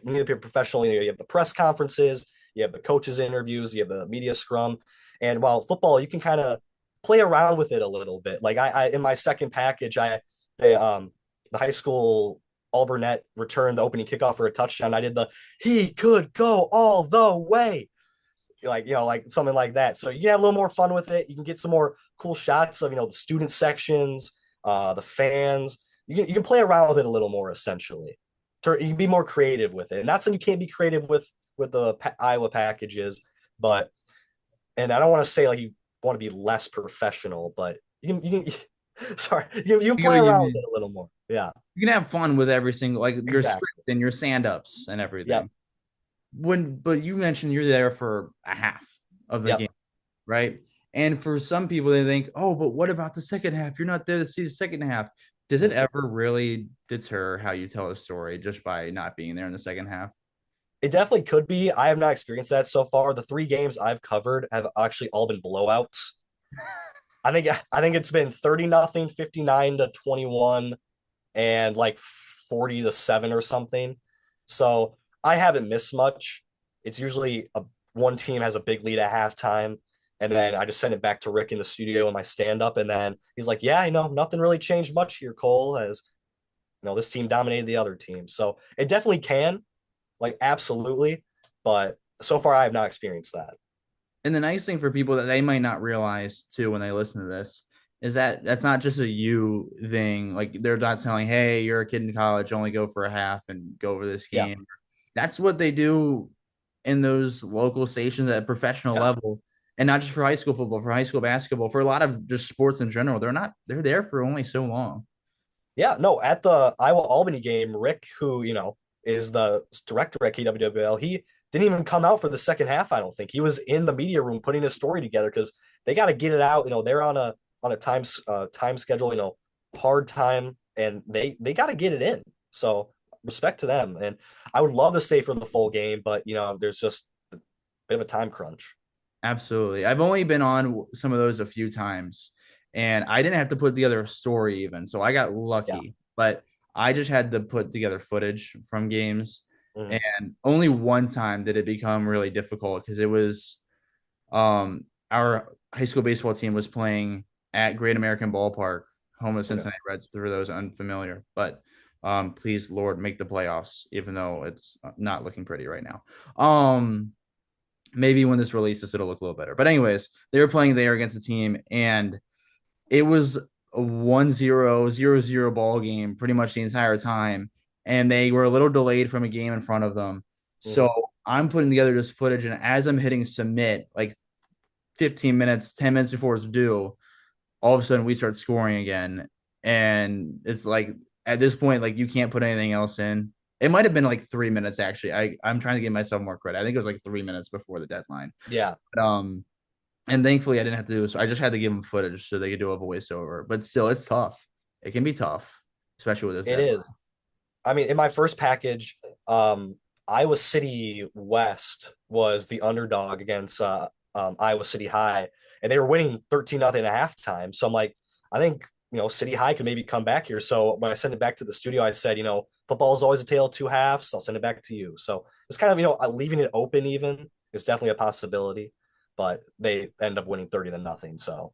need to be a professional. You have the press conferences, you have the coaches' interviews, you have the media scrum. And while football, you can kind of play around with it a little bit. Like I in my second package, the high school Alburnett returned the opening kickoff for a touchdown. I did the he could go all the way. Like something like that. So you can have a little more fun with it. You can get some more cool shots of, the student sections, the fans. You can play around with it a little more, essentially. You can be more creative with it. And not saying you can't be creative with the Iowa packages, but and I don't want to say like you want to be less professional, but sorry, you can You, play around with you, it a little more. Yeah, you can have fun with every single like your exactly. script and your stand ups and Yep, everything. But you mentioned you're there for a half of the yep. game, right? And for some people, they think, oh, but what about the second half? You're not there to see the second half. Does it ever really deter how you tell a story just by not being there in the second half? It definitely could be. I have not experienced that so far. The three games I've covered have actually all been blowouts. I think it's been 30-0, 59-21, and like 40-7 or something. So I haven't missed much. It's usually one team has a big lead at halftime, and then I just send it back to Rick in the studio in my stand up, and then he's like, "Yeah, nothing really changed much here, Cole. As this team dominated the other team." So it definitely can, like absolutely, but so far I have not experienced that. And the nice thing for people that they might not realize too when they listen to this is that that's not just a you thing. Like they're not telling, hey, you're a kid in college, only go for a half and go over this Yeah, game. That's what they do in those local stations at a professional yeah. level. And not just for high school football, for high school basketball, for a lot of just sports in general. They're there for only so long. Yeah, no, at the Iowa Albany game, Rick, who, is the director at KWWL. He didn't even come out for the second half. I don't think he was in the media room putting his story together because they got to get it out. They're on a time schedule. Hard time, and they got to get it in. So respect to them. And I would love to stay for the full game, but there's just a bit of a time crunch. Absolutely. I've only been on some of those a few times, and I didn't have to put together a story even. So I got lucky, Yeah. but I just had to put together footage from games. Mhm. And only one time did it become really difficult because it was our high school baseball team was playing at Great American Ballpark, home of Cincinnati Reds, for those unfamiliar. But please, Lord, make the playoffs, even though it's not looking pretty right now. Maybe when this releases, it'll look a little better. But anyways, they were playing there against a team, and it was a 1-0, 0-0 ball game pretty much the entire time. And they were a little delayed from a game in front of them. So I'm putting together this footage, and as I'm hitting submit, like 15 minutes, 10 minutes before it's due, all of a sudden we start scoring again. And it's like at this point, like you can't put anything else in. It might have been like 3 minutes actually. I'm trying to give myself more credit. I think it was like 3 minutes before the deadline. Yeah. But, and thankfully I didn't have to do this. So I just had to give them footage so they could do a voiceover. But still, it's tough. It can be tough, especially with this. It deadline. is. I mean, in my first package, Iowa City West was the underdog against Iowa City High, and they were winning 13-0 at halftime. So I'm like, I think City High could maybe come back here. So when I sent it back to the studio, I said, football is always a tale of two halves. I'll send it back to you. So it's kind of leaving it open even is definitely a possibility, but they end up winning 30-0. So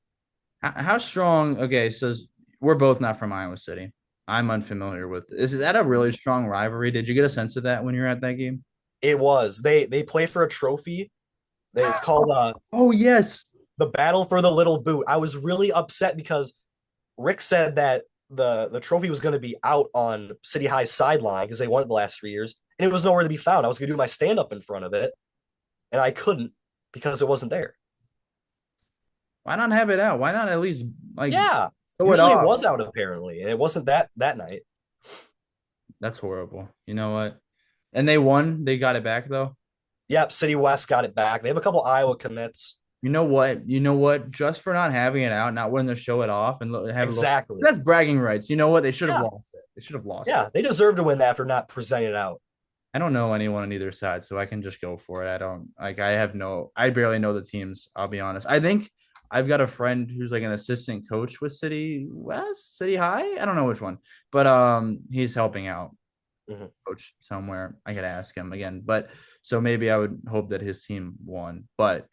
How strong? Okay, so we're both not from Iowa City. I'm unfamiliar with. Is that a really strong rivalry? Did you get a sense of that when you were at that game? it was they play for a trophy. It's called Oh yes. the Battle for the Little Boot. I was really upset because Rick said that the trophy was going to be out on City High's sideline because they won it the last 3 years, and it was nowhere to be found. I was going to do my stand up in front of it, and I couldn't because it wasn't there. Why not have it out? Why not at least like Yeah, show it usually it off? was out apparently, and it wasn't that night. That's horrible. You know what? And they won. They got it back though. Yep, City West got it back. They have a couple Iowa commits. You know what? You know what? Just for not having it out, not wanting to show it off and have a little. Exactly. That's bragging rights. You know what? They should have Yeah, lost it. They should have lost yeah, it. they deserve to win that for not presenting it out. I don't know anyone on either side, so I can just go for it. I don't like. I barely know the teams. I'll be honest. I think I've got a friend who's like an assistant coach with City West, City High. I don't know which one, but he's helping out coach somewhere. I could ask him again, but so maybe I would hope that his team won, but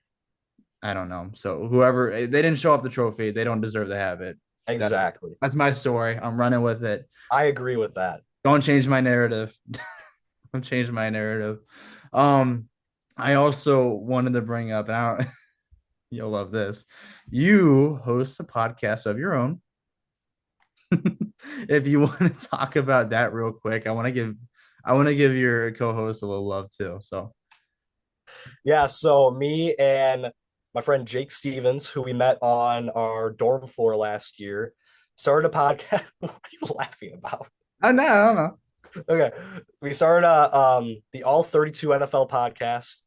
I don't know. So whoever they didn't show off the trophy, they don't deserve to have it. Exactly. That's my story. I'm running with it. I agree with that. Don't change my narrative. Don't change my narrative. I also wanted to bring up, and you'll love this. You host a podcast of your own. If you want to talk about that real quick, I want to give your co-host a little love too. So Yeah, so me and my friend Jake Stevens, who we met on our dorm floor last year, started a podcast. What are you laughing about? I don't know. Okay, we started the All 32 NFL podcast.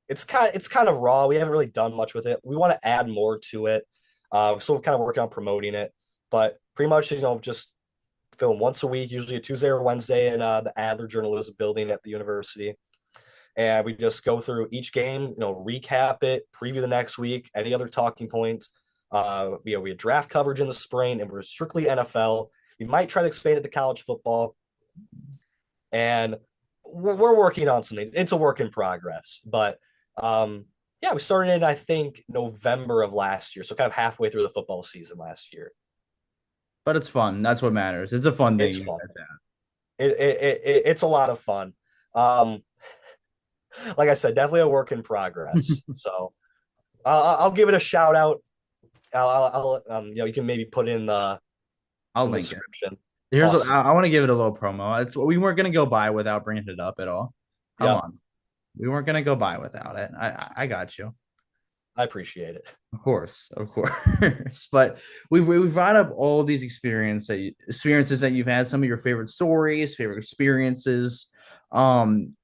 It's kind of raw. We haven't really done much with it. We want to add more to it. We're still kind of working on promoting it, but pretty much just film once a week, usually a Tuesday or Wednesday in the Adler Journalism building at the university. And we just go through each game, recap it, preview the next week, any other talking points. We have draft coverage in the spring, and we're strictly NFL. We might try to expand it to college football, and we're working on something. It's a work in progress, but yeah, we started in I think November of last year, so kind of halfway through the football season last year. But it's fun. That's what matters. It's a fun thing. It's fun. It's a lot of fun. Like I said, definitely a work in progress. So I'll give it a shout out. You can maybe put in I'll the link it. description. Here's Awesome. I want to give it a little promo. It's we weren't gonna go by without bringing it up at all. Come Yeah. on, we weren't gonna go by without it. I got you. I appreciate it. Of course. But we've brought up all these experiences that you've had, some of your favorite stories, favorite experiences, um,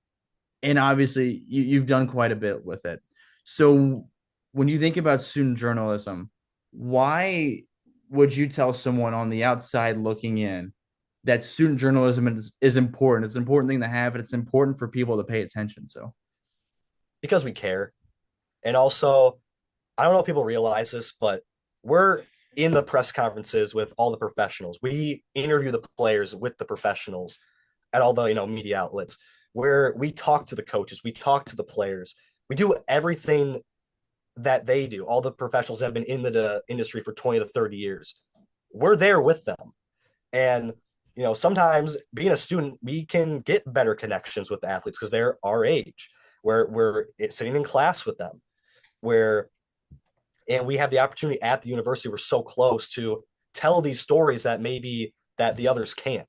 and obviously you've done quite a bit with it. So when you think about student journalism, why would you tell someone on the outside looking in that student journalism is important? It's an important thing to have, but it's important for people to pay attention. So Because we care. And also, I don't know if people realize this, but we're in the press conferences with all the professionals. We interview the players with the professionals at all the, media outlets, where we talk to the coaches, we talk to the players. We do everything that they do. All the professionals have been in the industry for 20 to 30 years. We're there with them. And sometimes being a student, we can get better connections with the athletes because they're our age, where we're sitting in class with them, where and we have the opportunity at the university. We're so close to tell these stories that maybe that the others can't.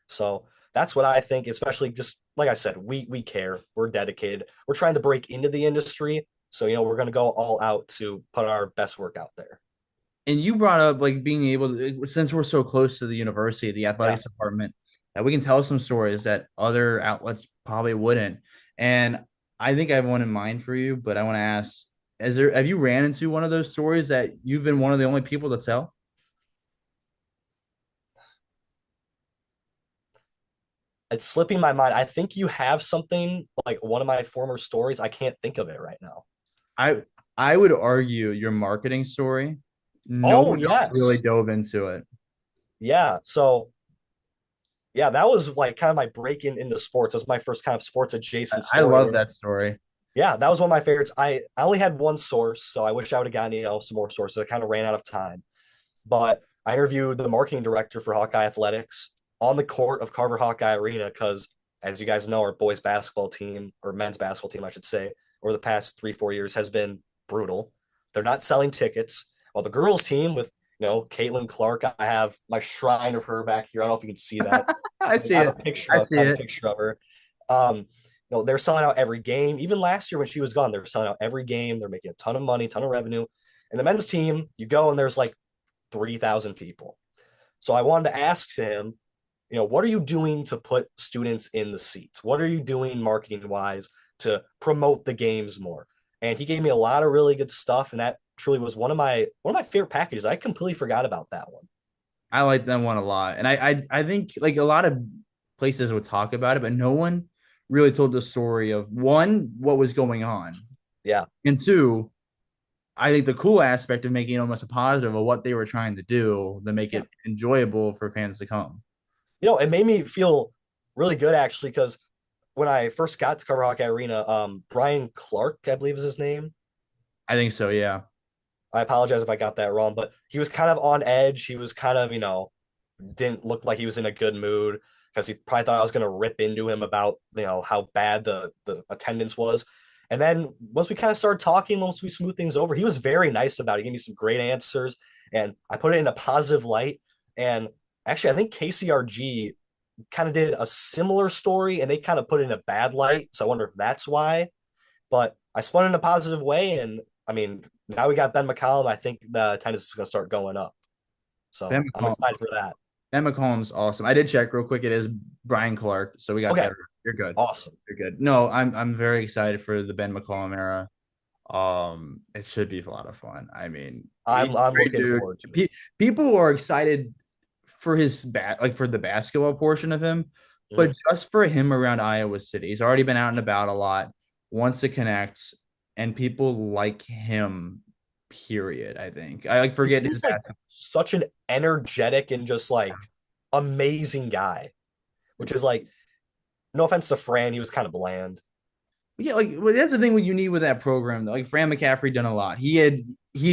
So that's what I think, especially just like I said, we care, we're dedicated, we're trying to break into the industry. So we're going to go all out to put our best work out there. and you brought up like being able to, since we're so close to the university, the Yeah. athletics department, that we can tell some stories that other outlets probably wouldn't. And I think I have one in mind for you, but I want to ask, have you ran into one of those stories that you've been one of the only people to tell? It's slipping my mind. I think you have something like one of my former stories. I can't think of it right now. I I would argue your marketing story. No Oh, one else really yes. dove into it. Yeah. So yeah, that was like kind of my break into sports. That was my first kind of sports adjacent I story. love that story. Yeah, that was one of my favorites. I only had one source, so I wish I would have gotten, some more sources. I kind of ran out of time. But I interviewed the marketing director for Hawkeye Athletics on the court of Carver Hawkeye Arena because, as you guys know, our boys basketball team, or men's basketball team, I should say, over the past 3, 4 years has been brutal. They're not selling tickets. While the girls team with, Caitlin Clark, I have my shrine of her back here. I don't know if you can see that. I see I have a it. picture I of see I have a it. picture of her. Um, they're selling out every game. Even last year when she was gone, they were selling out every game. They're making a ton of money, ton of revenue. And the men's team, you go and there's like 3,000 people. So I wanted to ask him, what are you doing to put students in the seats? What are you doing marketing wise to promote the games more? And he gave me a lot of really good stuff, and that truly was one of my favorite packages. I completely forgot about that one. I like that one a lot. And I think like a lot of places would talk about it, but no one really told the story of one, what was going on. Yeah. And two, I think the cool aspect of making it almost a positive of what they were trying to do to make Yeah. it enjoyable for fans to come. It made me feel really good actually because when I first got to Cover Hawkeye Arena, Brian Clark, I believe is his name. I think so, yeah. I apologize if I got that wrong, but he was kind of on edge. He was kind of, didn't look like he was in a good mood because he probably thought I was going to rip into him about, how bad the attendance was. And then once we kind of started talking, once we smoothed things over, he was very nice about it. He gave me some great answers and I put it in a positive light. And actually, I think KCRG kind of did a similar story and they kind of put it in a bad light. So I wonder if that's why. But I spun it in a positive way. And I mean, now we got Ben McCollum. I think the attendance is going to start going up. So Ben I'm McCollum, excited for that. Ben McCollum's awesome. I did check real quick. It is Brian Clark. So we got Okay, that. You're good. awesome. You're good. No, I'm very excited for the Ben McCollum era. It should be a lot of fun. I mean, I'm he's a I'm great looking dude. forward to it. People are excited for his like for the basketball portion of him, but Mhm. just for him around Iowa City. He's already been out and about a lot, wants to connect, and people like him. Period. I think I like He forget his seems like basketball. such an energetic and just like amazing guy, which is like no offense to Fran, he was kind of bland. Yeah, like well, that's the thing what you need with that program. Though. Like Fran McCaffrey done a lot. He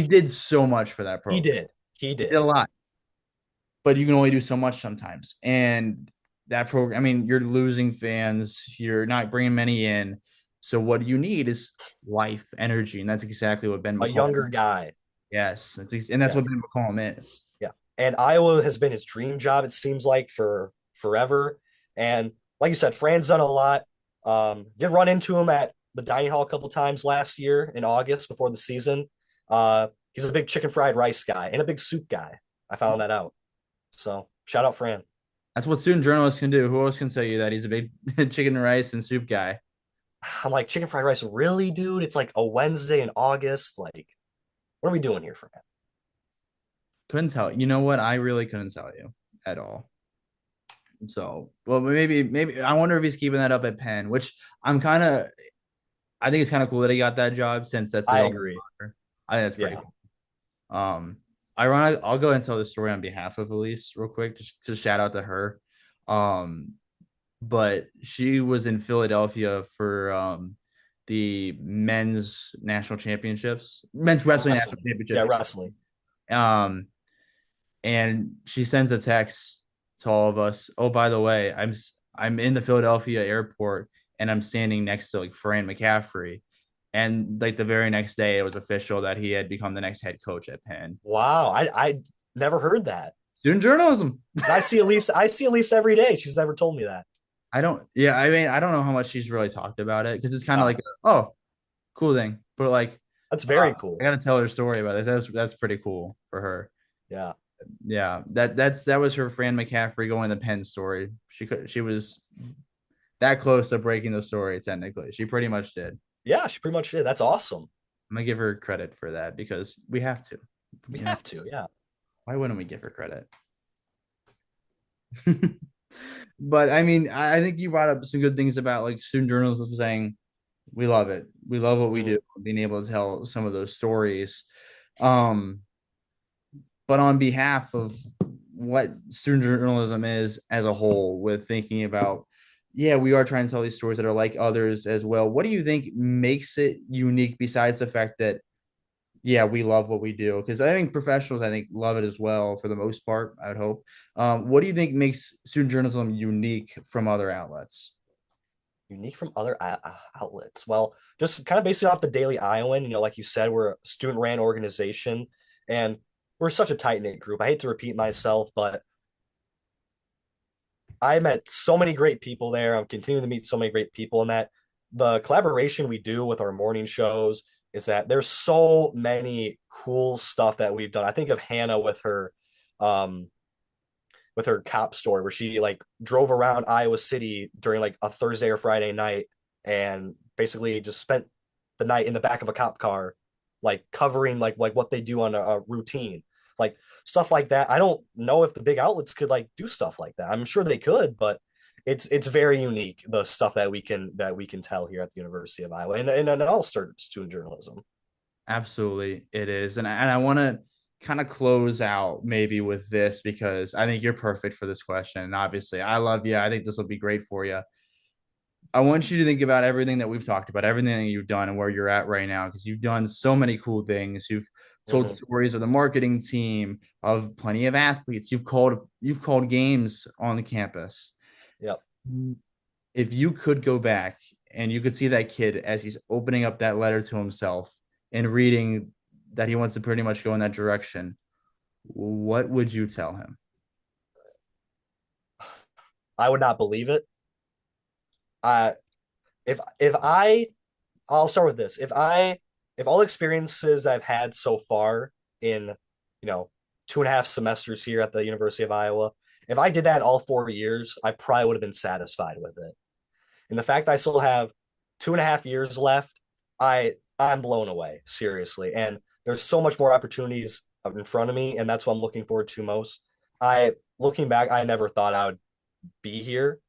did so much for that He program. did. He He did a did. lot, but you can only do so much sometimes. And that program, I mean, you're losing fans. You're not bringing many in. So what you need is life, energy, and that's exactly what Ben A McCollum. younger guy. Yes, and that's what Yes. Ben McCollum is. Yeah. And Iowa has been his dream job, it seems like, for forever. And like you said, Fran's done a lot. Did run into him at the dining hall a couple times last year in August before the season. He's a big chicken fried rice guy and a big soup guy. I found that out. So shout out Fran. That's what student journalists can do. Who else can tell you that he's a big chicken and rice and soup guy? I'm like, chicken fried rice, really, dude? It's like a Wednesday in August. Like, what are we doing here, Fran? Couldn't tell. You know what? I really couldn't tell you at all. So, well, maybe I wonder if he's keeping that up at Penn, which I think it's kind of cool that he got that job since that's his I alma agree. mater. I think that's pretty Yeah. cool. Ironic, I'll go and tell the story on behalf of Elise real quick, just to shout out to her. Um, but she was in Philadelphia for the men's national championships, men's wrestling national Wrestling. championship. Yeah, wrestling. Um, and she sends a text to all of us. Oh, by the way, I'm in the Philadelphia airport and I'm standing next to like Fran McCaffrey. And like the very next day, it was official that he had become the next head coach at Penn. Wow. I never heard that. Student journalism. And I see Elise every day. She's never told me that. Yeah, I mean, I don't know how much she's really talked about it because it's kind of like, oh, cool thing. But like, That's very cool. I gotta tell her story about this. That's pretty cool for her. Yeah. Yeah, that was her Fran McCaffrey going the Penn story. She was that close to breaking the story technically. She pretty much did. Yeah, she pretty much did. That's awesome. I'm gonna give her credit for that because we have to. We have to, yeah. Why wouldn't we give her credit? But I mean, I think you brought up some good things about like student journalism saying we love it. We love what we do, being able to tell some of those stories. But on behalf of what student journalism is as a whole, with thinking about, yeah, we are trying to tell these stories that are like others as well. What do you think makes it unique besides the fact that, yeah, we love what we do? Because I think professionals, I think, love it as well for the most part, I would hope. What do you think makes student journalism unique from other outlets? Unique from other outlets. Well, just kind of based it off the Daily Iowan, like you said, we're a student ran organization and we're such a tight knit group. I hate to repeat myself, but I met so many great people there. I'm continuing to meet so many great people, and that the collaboration we do with our morning shows is that there's so many cool stuff that we've done. I think of Hannah um, with her cop story where she like drove around Iowa City during like a Thursday or Friday night and basically just spent the night in the back of a cop car, like covering like what they do on a routine, like stuff like that. I don't know if the big outlets could like do stuff like that. I'm sure they could, but it's very unique, the stuff that we can tell here at the University of Iowa and all student journalism. Absolutely, it is. And I want to kind of close out maybe with this because I think you're perfect for this question. And obviously, I love you. I think this will be great for you. I want you to think about everything that we've talked about, everything that you've done and where you're at right now, because you've done so many cool things. You've told stories of the marketing team, of plenty of athletes. You've called games on the campus. Yep. If you could go back and you could see that kid as he's opening up that letter to himself and reading that he wants to pretty much go in that direction, what would you tell him? I would not believe it. Uh, if I'll start with this. If all experiences I've had so far in, 2.5 semesters here at the University of Iowa, if I did that all 4 years, I probably would have been satisfied with it. And the fact that I still have 2.5 years left, I'm blown away, seriously. And there's so much more opportunities in front of me, and that's what I'm looking forward to most. Looking back, I never thought I would be here.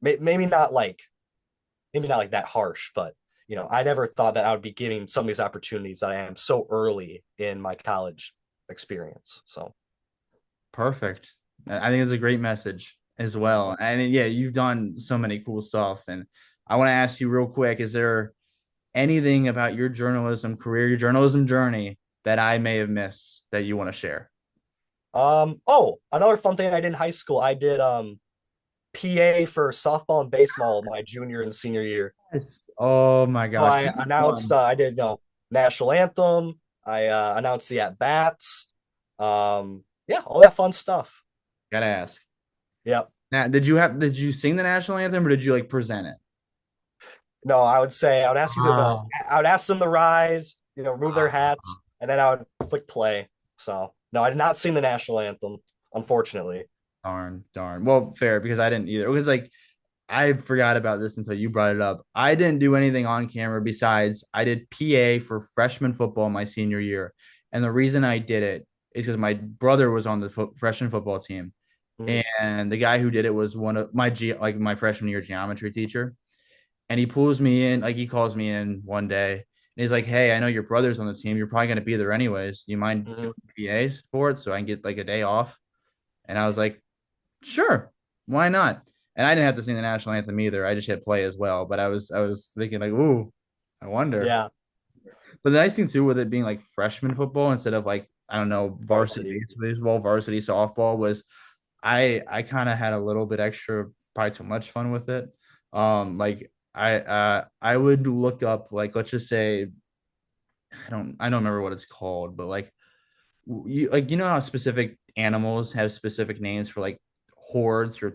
Maybe not like that harsh, but I never thought that I would be getting some of these opportunities that I am so early in my college experience. So Perfect. I think it's a great message as well. And yeah, you've done so many cool stuff. And I want to ask you real quick, is there anything about your journalism career, your journalism journey that I may have missed that you want to share? another fun thing I did in high school, I did PA for softball and baseball my junior and senior year. Yes. Oh my So gosh. I announced I did national anthem. I announced the at bats. Yeah, all that fun stuff. Gotta ask. Yep. Now, did you sing the national anthem or did you like present it? No, I would say I would ask you to Oh, I would ask them to rise, remove their hats, and then I would click play. So no, I did not sing the national anthem, unfortunately. darn, darn. Well, fair because I didn't either. It was like I forgot about this until you brought it up. I didn't do anything on camera besides I did PA for freshman football my senior year. And the reason I did it is because my brother was on the freshman football team. Mhm. And the guy who did it was one of like my freshman year geometry teacher. And he pulls me in, like he calls me in one day and he's like, "Hey, I know your brother's on the team. You're probably gonna be there anyways. Do you mind Mhm. doing PA sports so I can get like a day off?" And I was like, sure, why not? And I didn't have to sing the national anthem either. I just hit play as well. But I was thinking like, ooh, I wonder. Yeah, But the nice thing too with it being like freshman football instead of like I don't know varsity varsity. baseball, varsity softball was I kind of had a little bit extra, probably too much fun with it. Like I would look up like let's just say I don't remember what it's called, but like you know how specific animals have specific names for like hordes or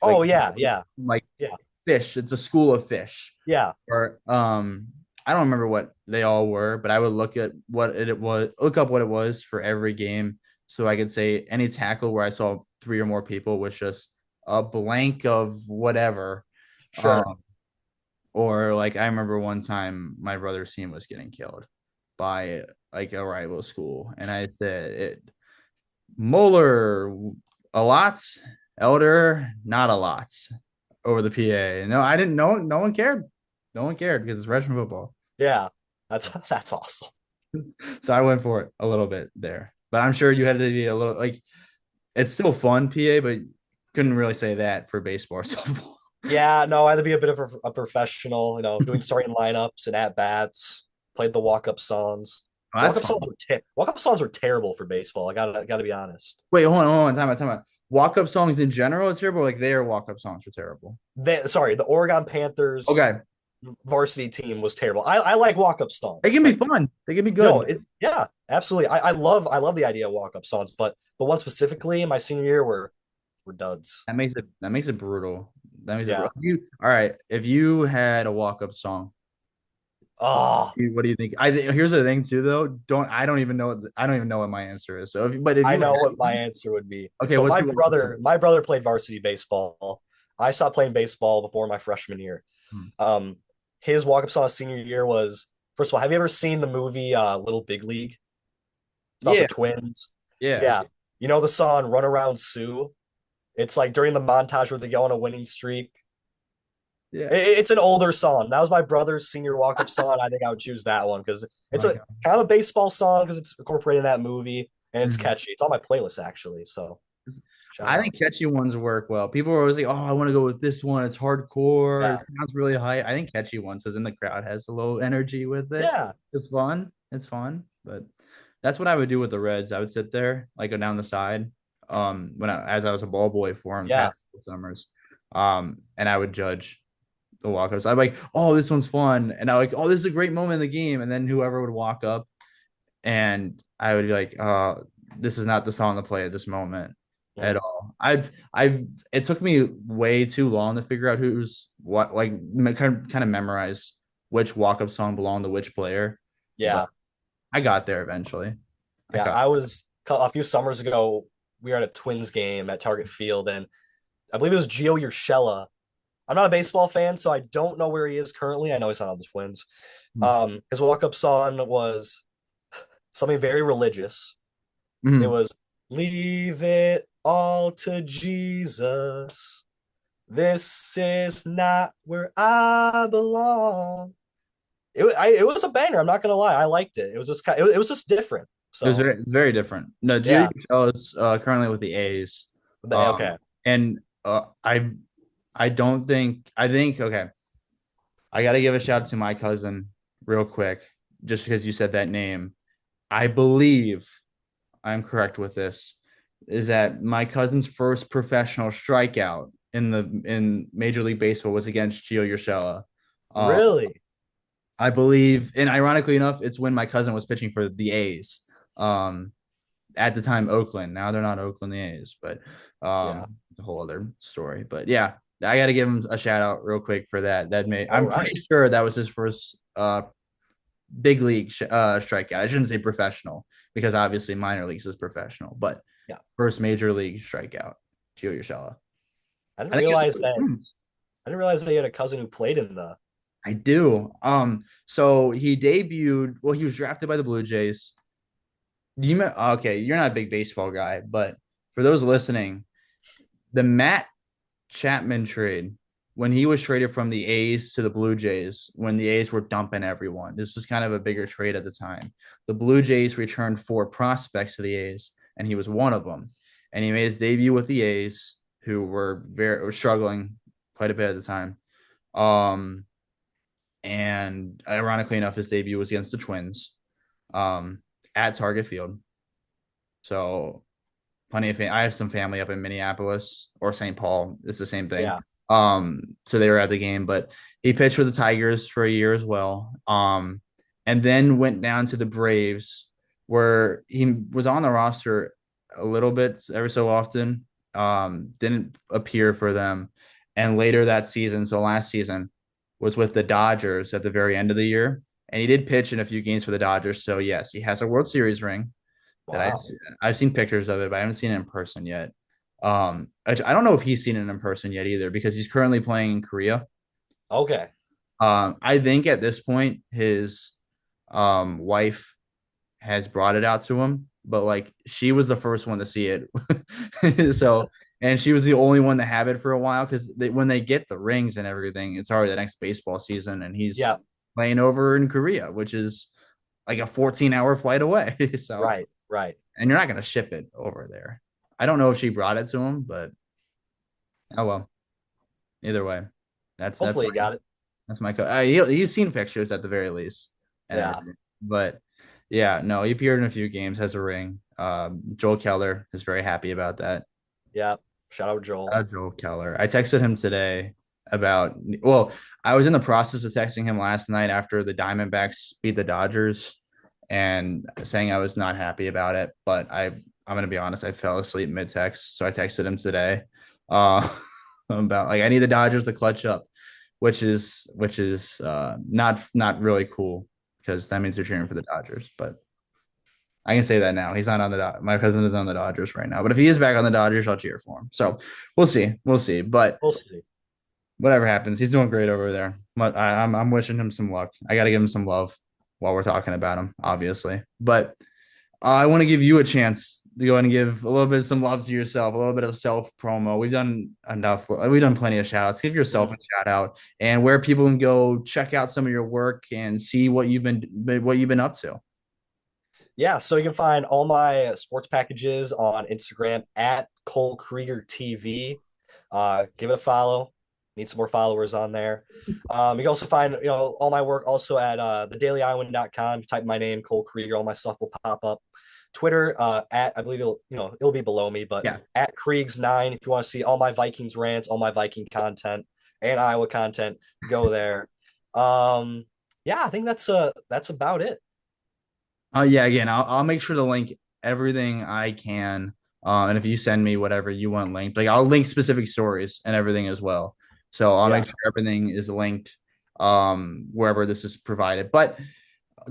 Oh yeah, yeah, like yeah, fish. It's a school of fish. yeah. Or I don't remember what they all were, but I would look at what it was, look up what it was for every game, so I could say any tackle where I saw three or more people was just a blank of whatever. Sure. Um, or like I remember one time my brother's team was getting killed by like a rival school, and I said it Moeller a lot, Elder not a lot over the PA. No, I didn't know. No one cared. No one cared because it's freshman football. Yeah, that's that's awesome. So I went for it a little bit there. But I'm sure you had to be a little like it's still fun PA, but couldn't really say that for baseball or softball. Yeah, no, I had to be a bit of a professional, doing starting lineups and at bats. Played the walk up songs. Oh, that's Walk up songs were terrible for baseball. I gotta be honest. Wait, hold on, time out. Walk up songs in general is terrible. Like their walk up songs are terrible. Sorry, the Oregon Panthers Okay, varsity team was terrible. I like walk up they songs. can be Like fun. They can be no, good. it's yeah, absolutely. I love the idea of walk up songs, but the one specifically in my senior year were duds. That makes it brutal. That makes it Yeah. brutal. All right, if you had a walk up song, Oh, what do you think? Here's the thing too though. I don't even know what my answer is. So if I you had know what my one, answer would be. okay, So what's my your walk up brother, song? my brother played varsity baseball. I stopped playing baseball before my freshman year. Hmm. Um, his walk-up song senior year was, first of all, have you ever seen the movie Little Big League? It's about the Yeah, twins. yeah, Yeah. You know the song Run Around Sue? It's like during the montage where they go on a winning streak. yeah. It's an older song. That was my brother's senior walk-up song. I think I would choose that one because Oh it's my a God. kind of a baseball song because it's incorporated in that movie and it's Mhm. catchy. It's on my playlist actually. So shout I out. think catchy ones work well. People are always like, "Oh, I want to go with this one. It's hardcore. Yeah. It sounds really high." I think catchy ones, because then the crowd has a little energy with it. Yeah. It's fun. It's fun. But that's what I would do with the Reds. I would sit there, like go down the side, as I was a ball boy for them Yeah. past summers, and I would judge the walk-ups. I'm like, "Oh, this one's fun," and I like, "Oh, this is a great moment in the game," and then whoever would walk up, and I would be like, this is not the song to play at this moment at Mm. all. It took me way too long to figure out who's what, like kind of memorize which walk up song belonged to which player, but Yeah. I got there eventually. I Yeah. got, I was a few summers ago, we were at a Twins game at Target Field, and I believe it was Gio Urshela. I'm not a baseball fan, so I don't know where he is currently. I know he's not on the Twins. His walk-up song was something very religious. It Mhm. was "Leave it all to Jesus. This is not where I belong." It was a banger. I'm not gonna lie. I liked it. It was just it was just different. It was So very different. No, Gio yeah. Urshela is currently with the A's, Okay. and I don't think I think okay. I got to give a shout out to my cousin real quick, just because you said that name. I believe I'm correct with this, is that my cousin's first professional strikeout in Major League Baseball was against Gio Urshela. Uh, Really? I believe, and ironically enough, it's when my cousin was pitching for the A's. Um, at the time, Oakland. Now they're not Oakland the A's, but Yeah. it's a whole other story. But yeah, I got to give him a shout out real quick for that. All I'm right. pretty sure that was his first big league strikeout. I shouldn't say professional because obviously minor leagues is professional, but Yeah. first major league strikeout, Gio Urshela. I didn't I think it realize was that. I didn't realize that you had a cousin who played in the. I do. So he debuted. Well, he was drafted by the Blue Jays. Okay? You're not a big baseball guy, but for those listening, the Matt Chapman trade when he was traded from the A's to the Blue Jays, when the A's were dumping everyone, this was kind of a bigger trade at the time. The Blue Jays returned 4 prospects to the A's, and he was one of them. And he made his debut with the A's, who were struggling quite a bit at the time. Um, and ironically enough, his debut was against the Twins, um, at Target Field. So plenty of I have some family up in Minneapolis or St. Paul. It's the same thing. Yeah. So they were at the game, but he pitched for the Tigers for a year as well. And then went down to the Braves, where he was on the roster a little bit every so often. Didn't appear for them, and later that season, so last season, was with the Dodgers at the very end of the year, and he did pitch in a few games for the Dodgers. So yes, he has a World Series ring that Wow. I've seen pictures of it, but I haven't seen it in person yet. I don't know if he's seen it in person yet either because he's currently playing in Korea. Okay. I think at this point his wife has brought it out to him, but like she was the first one to see it. So and she was the only one to have it for a while because when they get the rings and everything, it's already the next baseball season, and he's Yeah. playing over in Korea, which is like a 14-hour flight away. So Right. Right. and you're not going to ship it over there. I don't know if she brought it to him, but oh well. Either way, that's that's Hopefully you my got it. that's my he's seen pictures at the very least and Yeah. everything. But yeah, no, he appeared in a few games, has a ring. Joel Keller is very happy about that. Yeah. Shout out Joel. Joel Keller. I texted him today about well, I was in the process of texting him last night after the Diamondbacks beat the Dodgers and saying I was not happy about it, but I'm gonna be honest, I fell asleep mid text, so I texted him today uh about like I need the Dodgers to clutch up, which is not really cool because that means they're cheering for the Dodgers, but I can say that now. He's not on my cousin is on the Dodgers right now. But if he is back on the Dodgers, I'll cheer for him. So we'll see. We'll see. But We'll see. whatever happens, he's doing great over there. But I'm wishing him some luck. I gotta give him some love while we're talking about him, obviously. But I want to give you a chance to go and give a little bit of some love to yourself, a little bit of self promo. We've done enough. We've done plenty of shout outs. Give yourself a shout out and where people can go check out some of your work and see what you've been up to. Yeah, so you can find all my sports packages on Instagram at Cole Krieger TV. Give it a follow. Need some more followers on there. You can also find all my work also at thedailyiowan.com. Type my name, Cole Krieger, all my stuff will pop up. Twitter at I believe it'll be below me, but Yeah. at Kriegs9 if you want to see all my Vikings rants, all my Viking content and Iowa content, go there. Yeah, I think that's about it. Yeah, again, I'll make sure to link everything I can. And if you send me whatever you want linked, like I'll link specific stories and everything as well. So I'll Yeah. make sure everything is linked wherever this is provided. But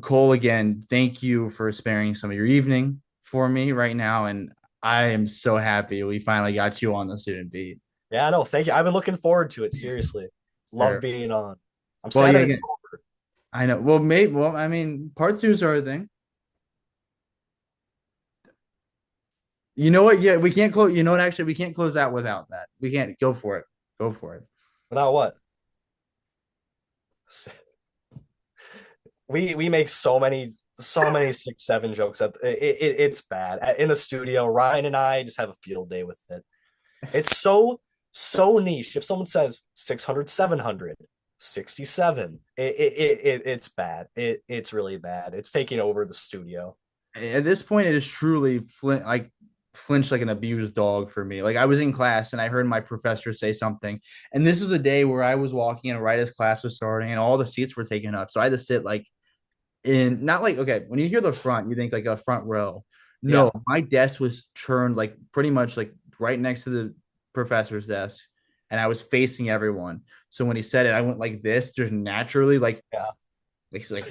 Cole, again, thank you for sparing some of your evening for me right now. And I am so happy we finally got you on the student beat. Yeah, no, thank you. I've been looking forward to it. Seriously. Love There. being on. I'm Well, sad yeah, that it's again, over. I know. Well, I mean, part twos are a thing. You know what? Yeah, we can't close. You know what? Actually, we can't close out without that. We can't go for it. Go for it. Without what? We make so many 6-7 jokes that it's bad. In the studio, Ryan and I just have a field day with it. It's so niche. If someone says 600, 700, 67, it's bad. It's really bad. It's taking over the studio. At this point, it is truly flinch like an abused dog for me. Like I was in class and I heard my professor say something, and this was a day where I was walking in right as class was starting, and all the seats were taken up, so I had to sit like in not like okay. When you hear the front, you think like a front row. Yeah. No, my desk was turned like pretty much like right next to the professor's desk, and I was facing everyone. So when he said it, I went like this, just naturally, Yeah. he's like,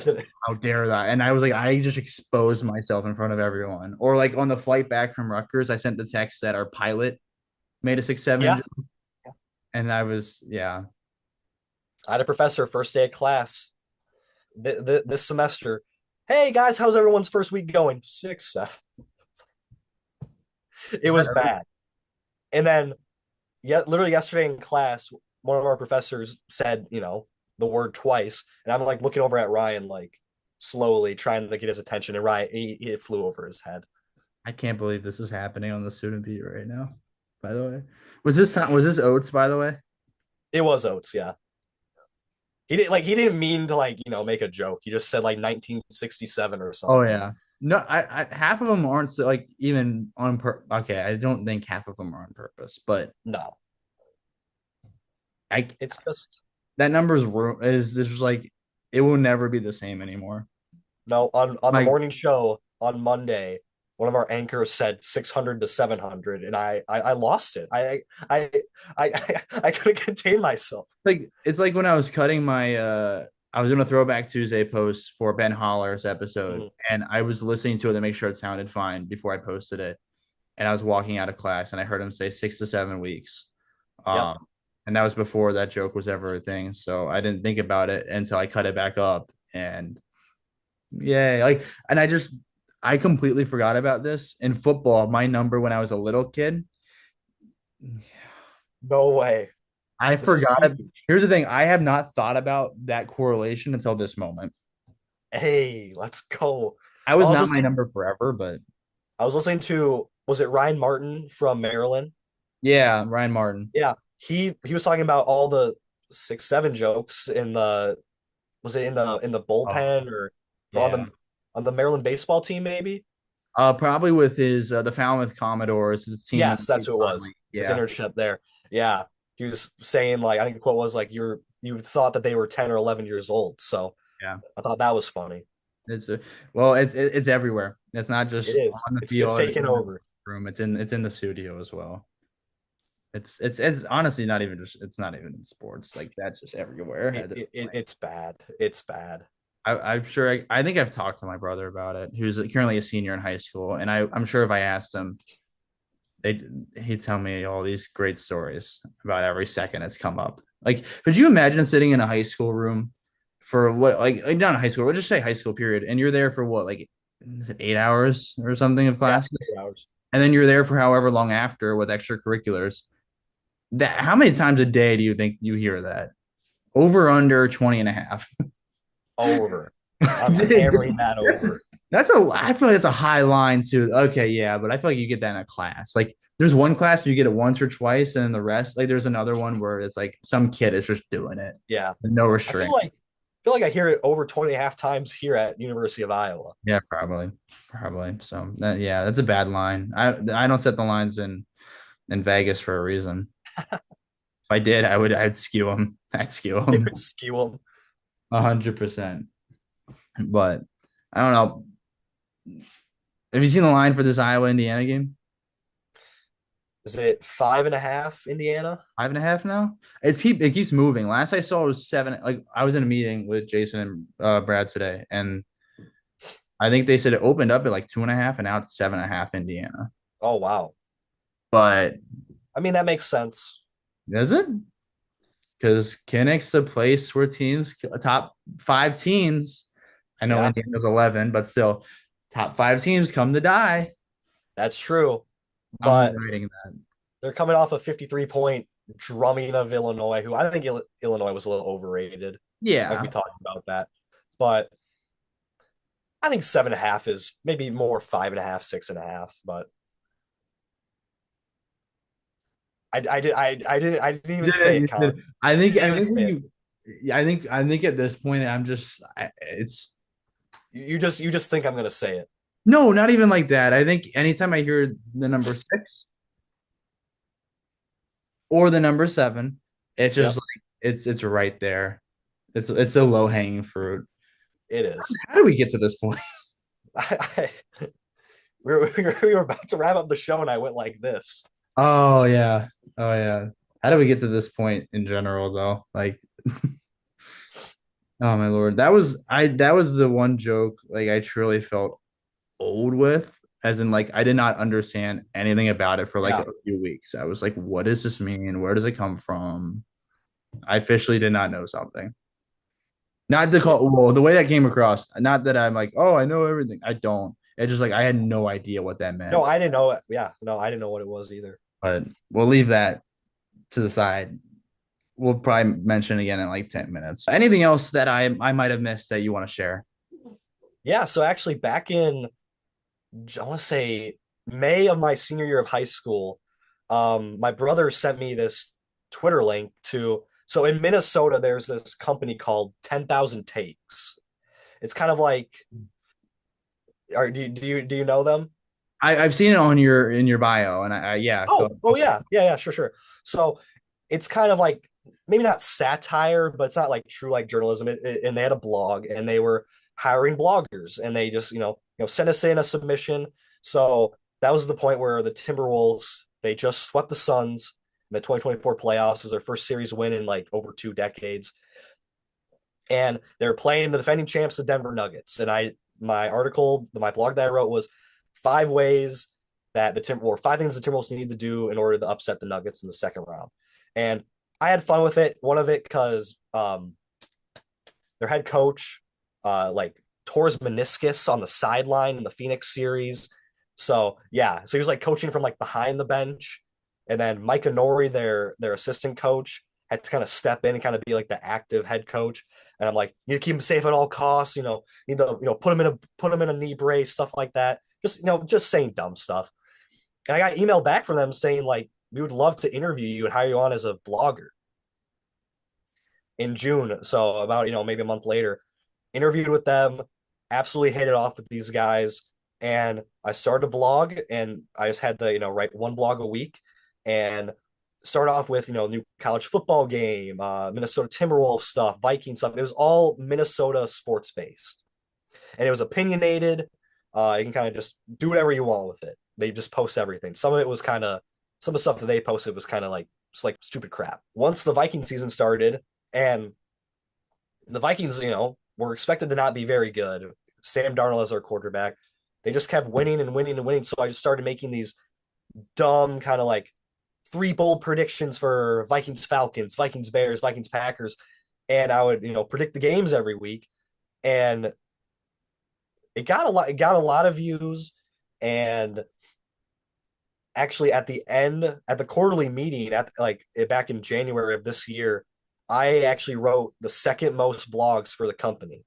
how dare that? And I was like, I just exposed myself in front of everyone. Or like on the flight back from Rutgers, I sent the text that our pilot made a 6'7", Yeah. and I was, yeah. I had a professor first day of class this semester. Hey guys, how's everyone's first week going? 6, 7. It was bad. And then literally yesterday in class, one of our professors said, the word twice, and I'm like looking over at Ryan, like slowly trying to get his attention, and Ryan, it flew over his head. I can't believe this is happening on the student beat right now. By the way, was this Oates? By the way, It was Oates, yeah. He didn't mean to make a joke. He just said like 1967 or oh something. yeah. No, I half of them aren't like even on okay, I don't think half of them are on purpose, but No, I it's just that number is just like it will never be the same anymore. no. On the Like morning show on Monday, one of our anchors said 600 to 700, and I lost it. I couldn't contain myself. it's like when I was cutting my I was doing a throwback Tuesday post for Ben Holler's episode, Mhm. and I was listening to it to make sure it sounded fine before I posted it. And I was walking out of class, and I heard him say 6 to 7 weeks. Yep. Um, and that was before that joke was ever a thing. So I didn't think about it until I cut it back up. And yeah, and I completely forgot about this. In football, my number when I was a little kid, No way. I This is forgot. Here's the thing: I have not thought about that correlation until this moment. Hey, let's go. I I was was not my listening, number forever, but I was listening to, was it Ryan Martin from Maryland? yeah, Ryan Martin. Yeah, he was talking about all the 6, 7 jokes in the, was it in the Oh, bullpen or on yeah. the Maryland baseball team maybe? Probably with his the Falmouth Commodores, the team in Yes, that's the who it Pond was. League. His Yeah, internship there. Yeah, he was saying, like, I think the quote was like, you thought that they were 10 or 11 years old. So yeah. I thought that was funny. It's well, it's everywhere. It's not It just is. on the It's field, taken in the over. room. It's in the studio as well. It's honestly not even just it's not even in sports. Like that's just everywhere It, at this it, it point. it's bad. It's bad. I'm sure I think I've talked to my brother about it, who's currently a senior in high school, and I'm sure if I asked him, they he'd tell me all these great stories about every second it's come up. Like, could you imagine sitting in a high school room for what like not a high school, we'll just say high school period, and you're there for what, like is it 8 hours or something of Yeah, classes? 8 hours. And then you're there for however long after with extracurriculars. That how many times a day do you think you hear that? Over under 20 and a half. Over. I'm hammering that over. That's a I feel like that's a high line too. Okay, yeah, but I feel like you get that in a class. Like there's one class where you get it once or twice, and then the rest, like there's another one where it's like some kid is just doing it. Yeah. No I feel restraint. like I feel like I hear it over 20 and a half times here at University of Iowa. Yeah, probably. Probably. So yeah, that's a bad line. I don't set the lines in Vegas for a reason. If I did, I'd skew them. I'd skew It them would skew them. 100%. But I don't know. Have you seen the line for this Iowa Indiana game? Is it 5.5 Indiana? 5.5 now. It keeps moving. Last I saw it was 7. Like I was in a meeting with Jason and Brad today, and I think they said it opened up at like 2.5, and now it's 7.5 Indiana. Oh wow. But I mean that makes sense. is it? Because Kinnick's the place where teams top 5 teams. I know Yeah, Indiana's 11, but still top 5 teams come to die. that's true. I'm But writing that. they're coming off a 53-point drumming of Illinois, who I think Illinois was a little overrated. Like Yeah. we talked about that. But I think 7.5 is maybe more 5.5, 6.5. But I didn't even say it, Colin. I I think didn't I even think say when it. you I think at this point it's You just think I'm gonna say it. no, not even like that. I think anytime I hear the number 6 or the number 7, it's just Yep, like it's right there. It's a low hanging fruit. it is. How do we get to this point? I, we were about to wrap up the show, and I went like this. Oh yeah. Oh yeah. How do we get to this point in general though? Like, oh my Lord. That was the one joke like I truly felt old with, as in like I did not understand anything about it for like Yeah. a few weeks. I was like, what does this mean? Where does it come from? I officially did not know something. Not the Yeah. call, well, the way that came across, not that I'm like, oh, I know everything. I don't. It's just like I had no idea what that No, meant. I didn't know it. Yeah. No, I didn't know what it was either. But we'll leave that to the side. We'll probably mention again in like 10 minutes. Anything else that I might have missed that you want to share? Yeah. So actually, back in, I want to say May of my senior year of high school, my brother sent me this Twitter link to, so in Minnesota, there's this company called 10,000 Takes. It's kind of like, do you know them? I've seen it on your in your bio, and I yeah, go. Oh yeah, yeah, sure. So it's kind of like maybe not satire, but it's not like true like journalism. And they had a blog, and they were hiring bloggers, and they just send us in a submission. So that was the point where the Timberwolves they just swept the Suns in the 2024 playoffs. It was their first series win in like over 2 decades, and they're playing the defending champs, the Denver Nuggets. And my blog that I wrote was 5 ways that the Timberwolves, 5 things the Timberwolves need to do in order to upset the Nuggets in the second round. And I had fun with it. One of it because their head coach like tore his meniscus on the sideline in the Phoenix series. So yeah, so he was like coaching from like behind the bench, and then Micah Nori, their assistant coach, had to kind of step in and kind of be like the active head coach. And I'm like, you need to keep him safe at all costs. Need to put him in a knee brace, stuff like that. Just saying dumb stuff. And I got an email back from them saying like, we would love to interview you and hire you on as a blogger in June. So about maybe a month later, interviewed with them, absolutely hit it off with these guys, and I started a blog, and I just had to write one blog a week, and start off with new college football game, Minnesota Timberwolves stuff, Viking stuff. It was all Minnesota sports based, and it was opinionated. You can kind of just do whatever you want with it. They just post everything. Some of the stuff that they posted was kind of like just like stupid crap. Once the Viking season started, and the Vikings, were expected to not be very good. Sam Darnold as our quarterback. They just kept winning and winning and winning. So I just started making these dumb kind of like 3 bold predictions for Vikings Falcons, Vikings Bears, Vikings Packers, and I would predict the games every week, and it got a lot of views. And actually at the quarterly meeting back in January of this year, I actually wrote the second most blogs for the company.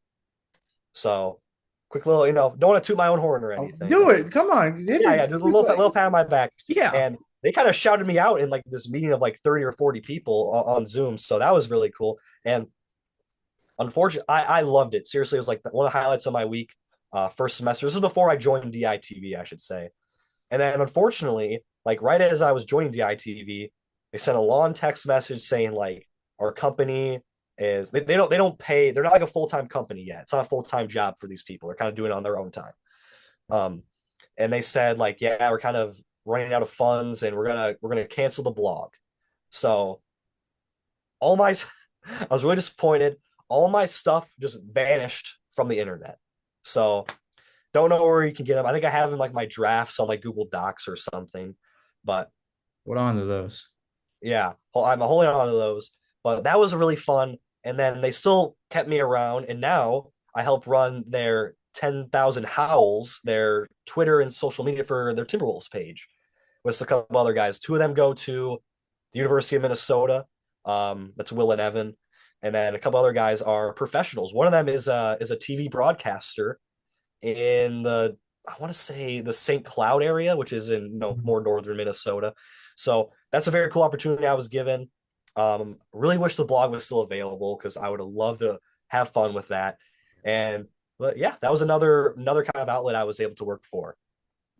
So quick little, don't want to toot my own horn or Oh, anything. do it. Come on. Yeah, just a little pat on my back. Yeah. And they kind of shouted me out in like this meeting of like 30 or 40 people on Zoom. So that was really cool. And unfortunately, I loved it. Seriously, it was like one of the highlights of my week, first semester. This is before I joined DITV, I should say. And then unfortunately, like right as I was joining DITV, they sent a long text message saying like our company is they don't pay, they're not like a full-time company yet. It's not a full-time job for these people. They're kind of doing it on their own time. Um, and they said like, yeah, we're kind of running out of funds and we're gonna cancel the blog. So all my I was really disappointed. All my stuff just vanished from the internet. So don't know where you can get them. I think I have them like my drafts on like Google Docs or something. But What on to those? yeah, I'm holding on to those. But that was really fun. And then they still kept me around. And now I help run their 10,000 Howls, their Twitter and social media for their Timberwolves page with a couple other guys. 2 of them go to the University of Minnesota. That's Will and Evan. And then a couple other guys are professionals. One of them is a TV broadcaster in I want to say the St. Cloud area, which is in more northern Minnesota. So that's a very cool opportunity I was given. Really wish the blog was still available because I would have loved to have fun with that. But yeah, that was another kind of outlet I was able to work for.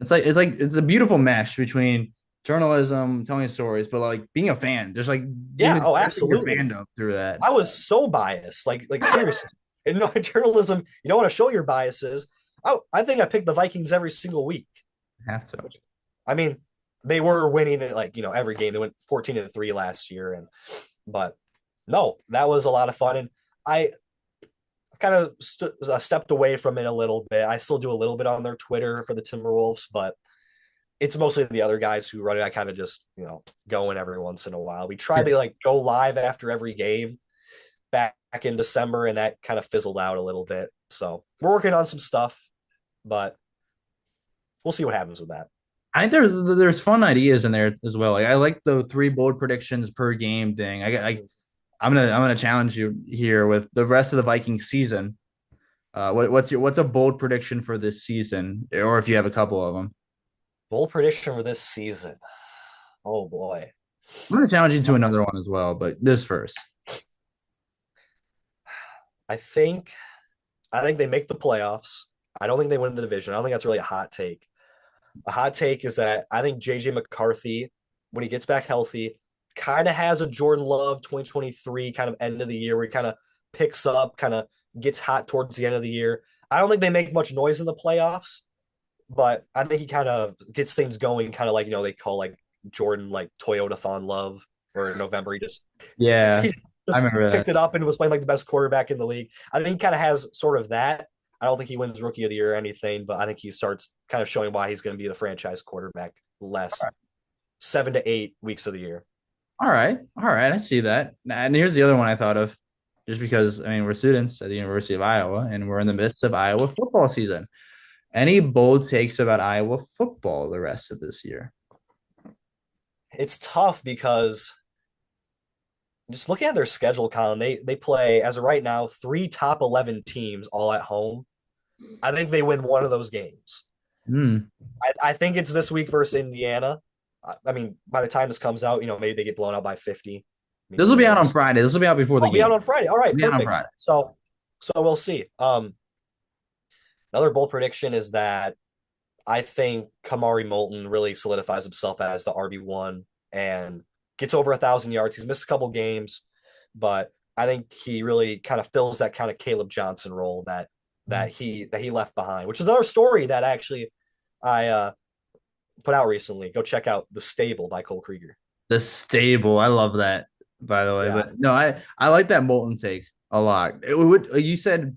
It's a beautiful mesh between journalism, telling stories, but like being a fan, just like Yeah, giving oh, your absolutely. fandom through that. I was so biased, like seriously. In journalism, you don't want to show your biases. I think I picked the Vikings every single week. Have to. I mean, they were winning it like, every game. They went 14-3 last year. But no, that was a lot of fun. And I kind of stepped away from it a little bit. I still do a little bit on their Twitter for the Timberwolves, but it's mostly the other guys who run it. I kind of just, go in every once in a while. We tried to like go live after every game back in December, and that kind of fizzled out a little bit. So we're working on some stuff, but we'll see what happens with that. I think there's fun ideas in there as well. Like I like the 3 bold predictions per game thing. I'm gonna challenge you here with the rest of the Vikings season. What's a bold prediction for this season, or if you have a couple of them? Bold prediction for this season. Oh boy. I'm gonna challenge you to another one as well, but this first. I think I think they make the playoffs. I don't think they win the division. I don't think that's really a hot take. A hot take is that I think JJ McCarthy, when he gets back healthy, kind of has a Jordan Love 2023 kind of end of the year where he kind of picks up, kind of gets hot towards the end of the year. I don't think they make much noise in the playoffs, but I think he kind of gets things going, kind of like, they call like Jordan like Toyota-thon Love, where in November Yeah, he I just remember that. picked it up and was playing like the best quarterback in the league. I think he kind of has sort of that. I don't think he wins Rookie of the Year or anything, but I think he starts kind of showing why he's going to be the franchise quarterback less 7 to 8 weeks of the year. All right, I see that. And here's the other one I thought of, just because I mean we're students at the University of Iowa, and we're in the midst of Iowa football season. Any bold takes about Iowa football the rest of this year? It's tough because just looking at their schedule, Colin, they play as of right now 3 top 11 teams all at home. I think they win one of those games. Hmm. I think it's this week versus Indiana. I mean, by the time this comes out, maybe they get blown out by 50. I mean, This will who be out on knows? Friday. This will be out before the I'll be out game. on Friday. All right, It'll be out on perfect. Friday. So we'll see. Another bold prediction is that I think Kamari Moulton really solidifies himself as the RB1 and gets over 1,000 yards. He's missed a couple games, but I think he really kind of fills that kind of Caleb Johnson role that he left behind, which is another story that actually I put out recently. Go check out The Stable by Cole Krieger. The stable. I love that, by the way. Yeah. But no, I like that Molten take a lot. You said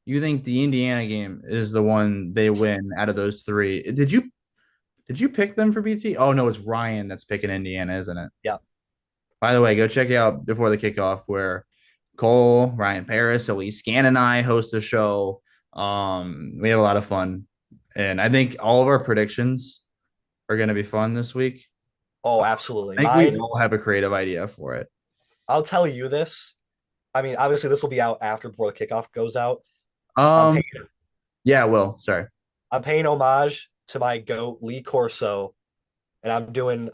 you think the Indiana game is the one they win out of those 3. Did you pick them for BT? Oh no, it's Ryan that's picking Indiana, isn't it? Yeah. By the way, go check out before the kickoff where Cole, Ryan Paris, Elise Scan, and I host a show. We have a lot of fun, and I think all of our predictions are going to be fun this week. Oh, absolutely. I think we Mine, all have a creative idea for it. I'll tell you this. I mean, obviously this will be out after before the kickoff goes out. I'm Um, paying yeah, Will, sorry. I'm paying homage to my goat Lee Corso, and I'm doing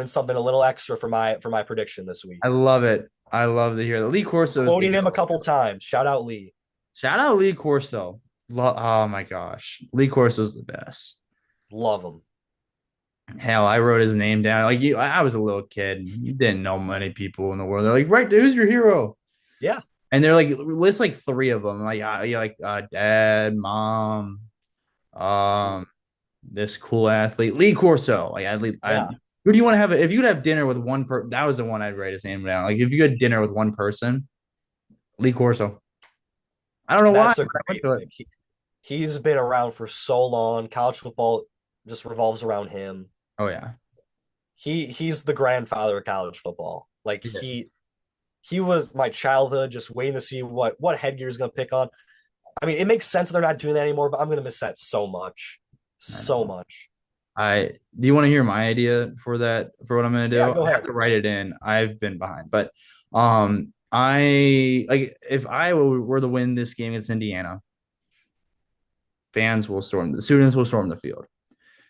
something a little extra for my prediction this week. I love it. I love to hear that. Lee Corso is the Quoting him a goat. couple times. Shout out Lee. Shout out Lee Corso. Oh my gosh. Lee Corso is the best. Love him. Hell, I wrote his name down. Like I was a little kid. You didn't know many people in the world. They're like, right, who's your hero? Yeah. And they're like, list like 3 of them. Like, yeah, like dad, mom, um, this cool athlete, Lee Corso. Like, Yeah. who do you want to have? If you could have dinner with one person, that was the one I'd write his name down. Like, if you had dinner with one person, Lee Corso. I don't know why. That's a But I went great to it. pick. He's been around for so long. College football just revolves around him. Oh yeah. He's the grandfather of college football. Like Yeah. he was my childhood, just waiting to see what headgear is going to pick on. I mean, it makes sense they're not doing that anymore, but I'm going to miss that so much, I so know. much. I do you want to hear my idea for that for what I'm gonna do? Yeah, go I have ahead. to write it in. I've been behind, but I like if I were to win this game against Indiana, fans will storm the students will storm the field.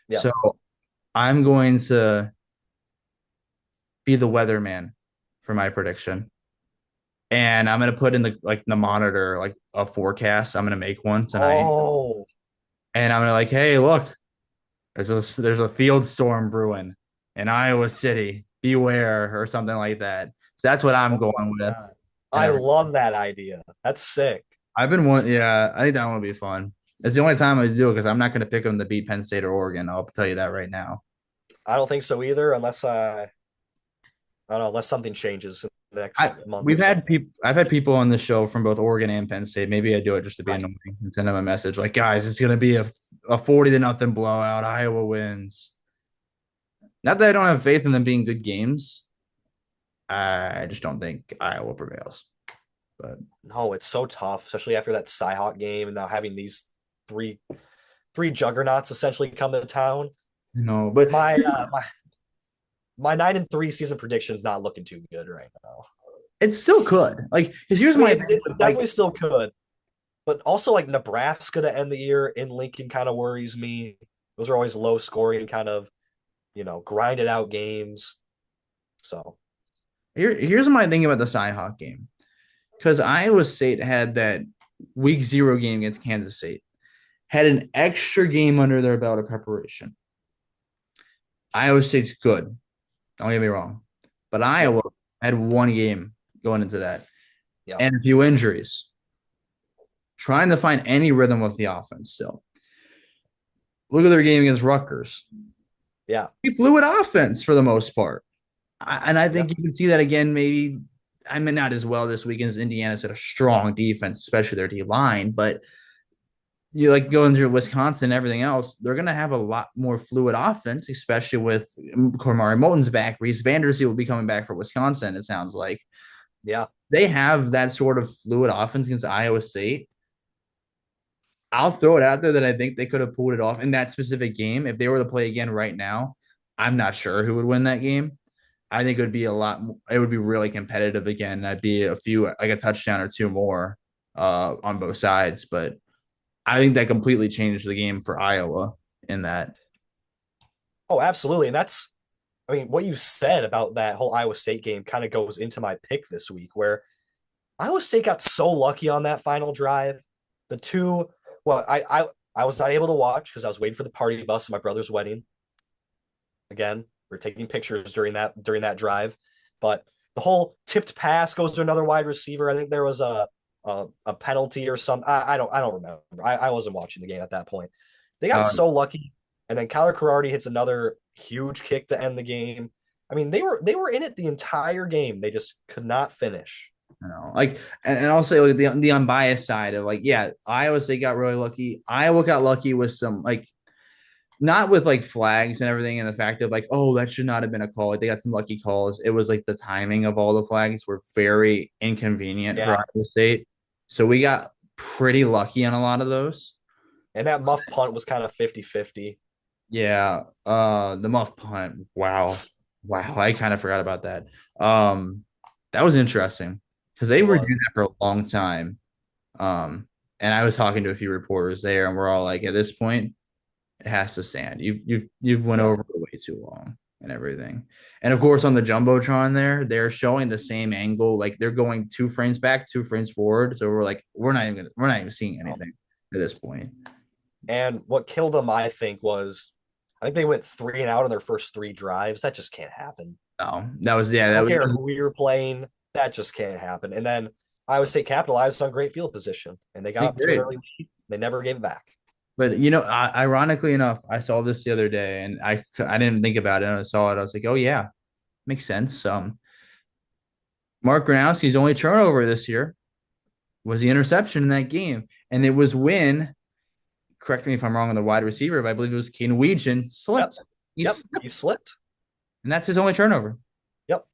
Yeah. So I'm going to be the weatherman for my prediction. And I'm gonna put in the monitor like a forecast. I'm gonna make one tonight. Oh, And I'm gonna like, hey, look, there's a field storm brewing in Iowa City. Beware, or something like that. So that's what I'm oh my going with. God. And I love that idea. That's sick. I've been one, yeah. I think that one would be fun. It's the only time I do it because I'm not going to pick them to beat Penn State or Oregon. I'll tell you that right now. I don't think so either, unless I don't know, unless something changes in the next month or We've so. had people. I've had people on the show from both Oregon and Penn State. Maybe I do it just to be Right. annoying and send them a message like, guys, it's gonna be a 40-0 blowout. Iowa wins. Not that I don't have faith in them being good games. I just don't think Iowa prevails. But No, it's so tough, especially after that Cyhawk game and now having these three three juggernauts essentially come to town. no, but My 9-3 season prediction is not looking too good right now. it's still good. Like, because here's I mean, my thing it's with definitely still good, but also like Nebraska to end the year in Lincoln kind of worries me. Those are always low scoring, kind of, grinded out games. So here's my thing about the Cyhawk game. Because Iowa State had that week 0 game against Kansas State, had an extra game under their belt of preparation. Iowa State's good. Don't get me wrong. But yep, Iowa had one game going into that yep, and a few injuries, trying to find any rhythm with the offense still. Look at their game against Rutgers. yeah, Fluid offense for the most part. And I think yep. you can see that again, maybe. I mean, not as well this weekend as Indiana said a strong defense, especially their D line, but you like going through Wisconsin and everything else, they're going to have a lot more fluid offense, especially with Cormari Moulton's back. Reese Vandersee will be coming back for Wisconsin, it sounds like. Yeah. They have that sort of fluid offense against Iowa State. I'll throw it out there that I think they could have pulled it off in that specific game. If they were to play again right now, I'm not sure who would win that game. I think it would be it would be really competitive again. That'd be like a touchdown or two more on both sides. But I think that completely changed the game for Iowa in that. Oh, absolutely. And I mean, what you said about that whole Iowa State game kind of goes into my pick this week, where Iowa State got so lucky on that final drive. The two, well, I was not able to watch because I was waiting for the party bus at my brother's wedding. Again, we're taking pictures during that drive, but the whole tipped pass goes to another wide receiver. I think there was a penalty or some. I don't remember. I wasn't watching the game at that point. They got Um, so lucky, and then Kyler Karate hits another huge kick to end the game. I mean, they were in it the entire game. They just could not finish. like, and I'll say like the unbiased side of like, yeah, Iowa State got really lucky. Iowa got lucky with some like not with like flags and everything, and the fact of like, oh, that should not have been a call. Like, they got some lucky calls. It was like the timing of all the flags were very inconvenient for Yeah, Iowa State. So we got pretty lucky on a lot of those. and that muff punt was kind of 50-50. Yeah. The muff punt. Wow. Wow. I kind of forgot about that. Um, that was interesting because they It were doing was. that for a long time. And I was talking to a few reporters there, and we're all like, at this point, it has to stand. You've went Yeah. over it way too long and everything. And of course, on the jumbotron there, they're showing the same angle. Like they're going 2 frames back, 2 frames forward. So we're like, we're not even seeing anything at this point. And what killed them, I think, was I think they went 3-and-out on their first 3 drives. That just can't happen. No, that was yeah, I that don't was care who we were playing. That just can't happen. And then Iowa State capitalized on great field position, and they got up to an great. early lead. They never gave it back. But ironically enough, I saw this the other day, and I didn't think about it. And I saw it, I was like, oh yeah, makes sense. Mark Gronowski's only turnover this year was the interception in that game, and it was when, correct me if I'm wrong on the wide receiver, but I believe it was Keenwegian Yep. slipped. He Yep. slipped, You slipped. and that's his only turnover. Yep.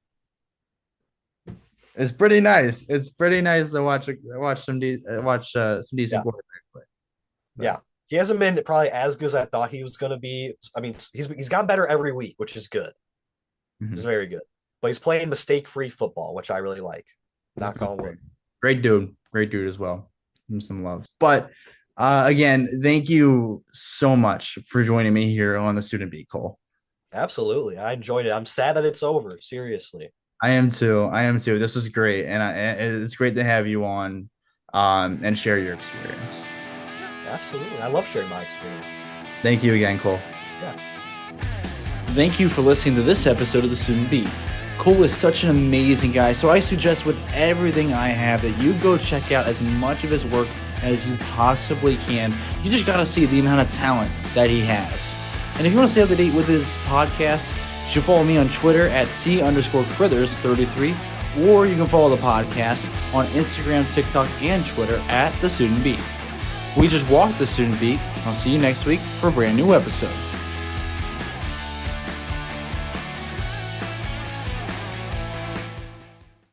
It's pretty nice. It's pretty nice to watch some decent Yeah. quarterback play. But, Yeah. He hasn't been probably as good as I thought he was going to be. I mean, he's gotten better every week, which is good. It's mhm. very good. But he's playing mistake-free football, which I really like. Knock on wood. Great dude as well. Give him some love. But again, thank you so much for joining me here on the Student Beat, Cole. Absolutely. I enjoyed it. I'm sad that it's over. Seriously. I am too. This was great, and it's great to have you on, and share your experience. Absolutely. I love sharing my experience. Thank you again, Cole. Yeah. Thank you for listening to this episode of the Student Beat. Cole is such an amazing guy, so I suggest with everything I have that you go check out as much of his work as you possibly can. You just gotta see the amount of talent that he has. And if you want to stay up to date with this podcast, you should follow me on Twitter at C_Crothers33, or you can follow the podcast on Instagram, TikTok, and Twitter at The Student Beat. We just walked The Student Beat. I'll see you next week for a brand new episode.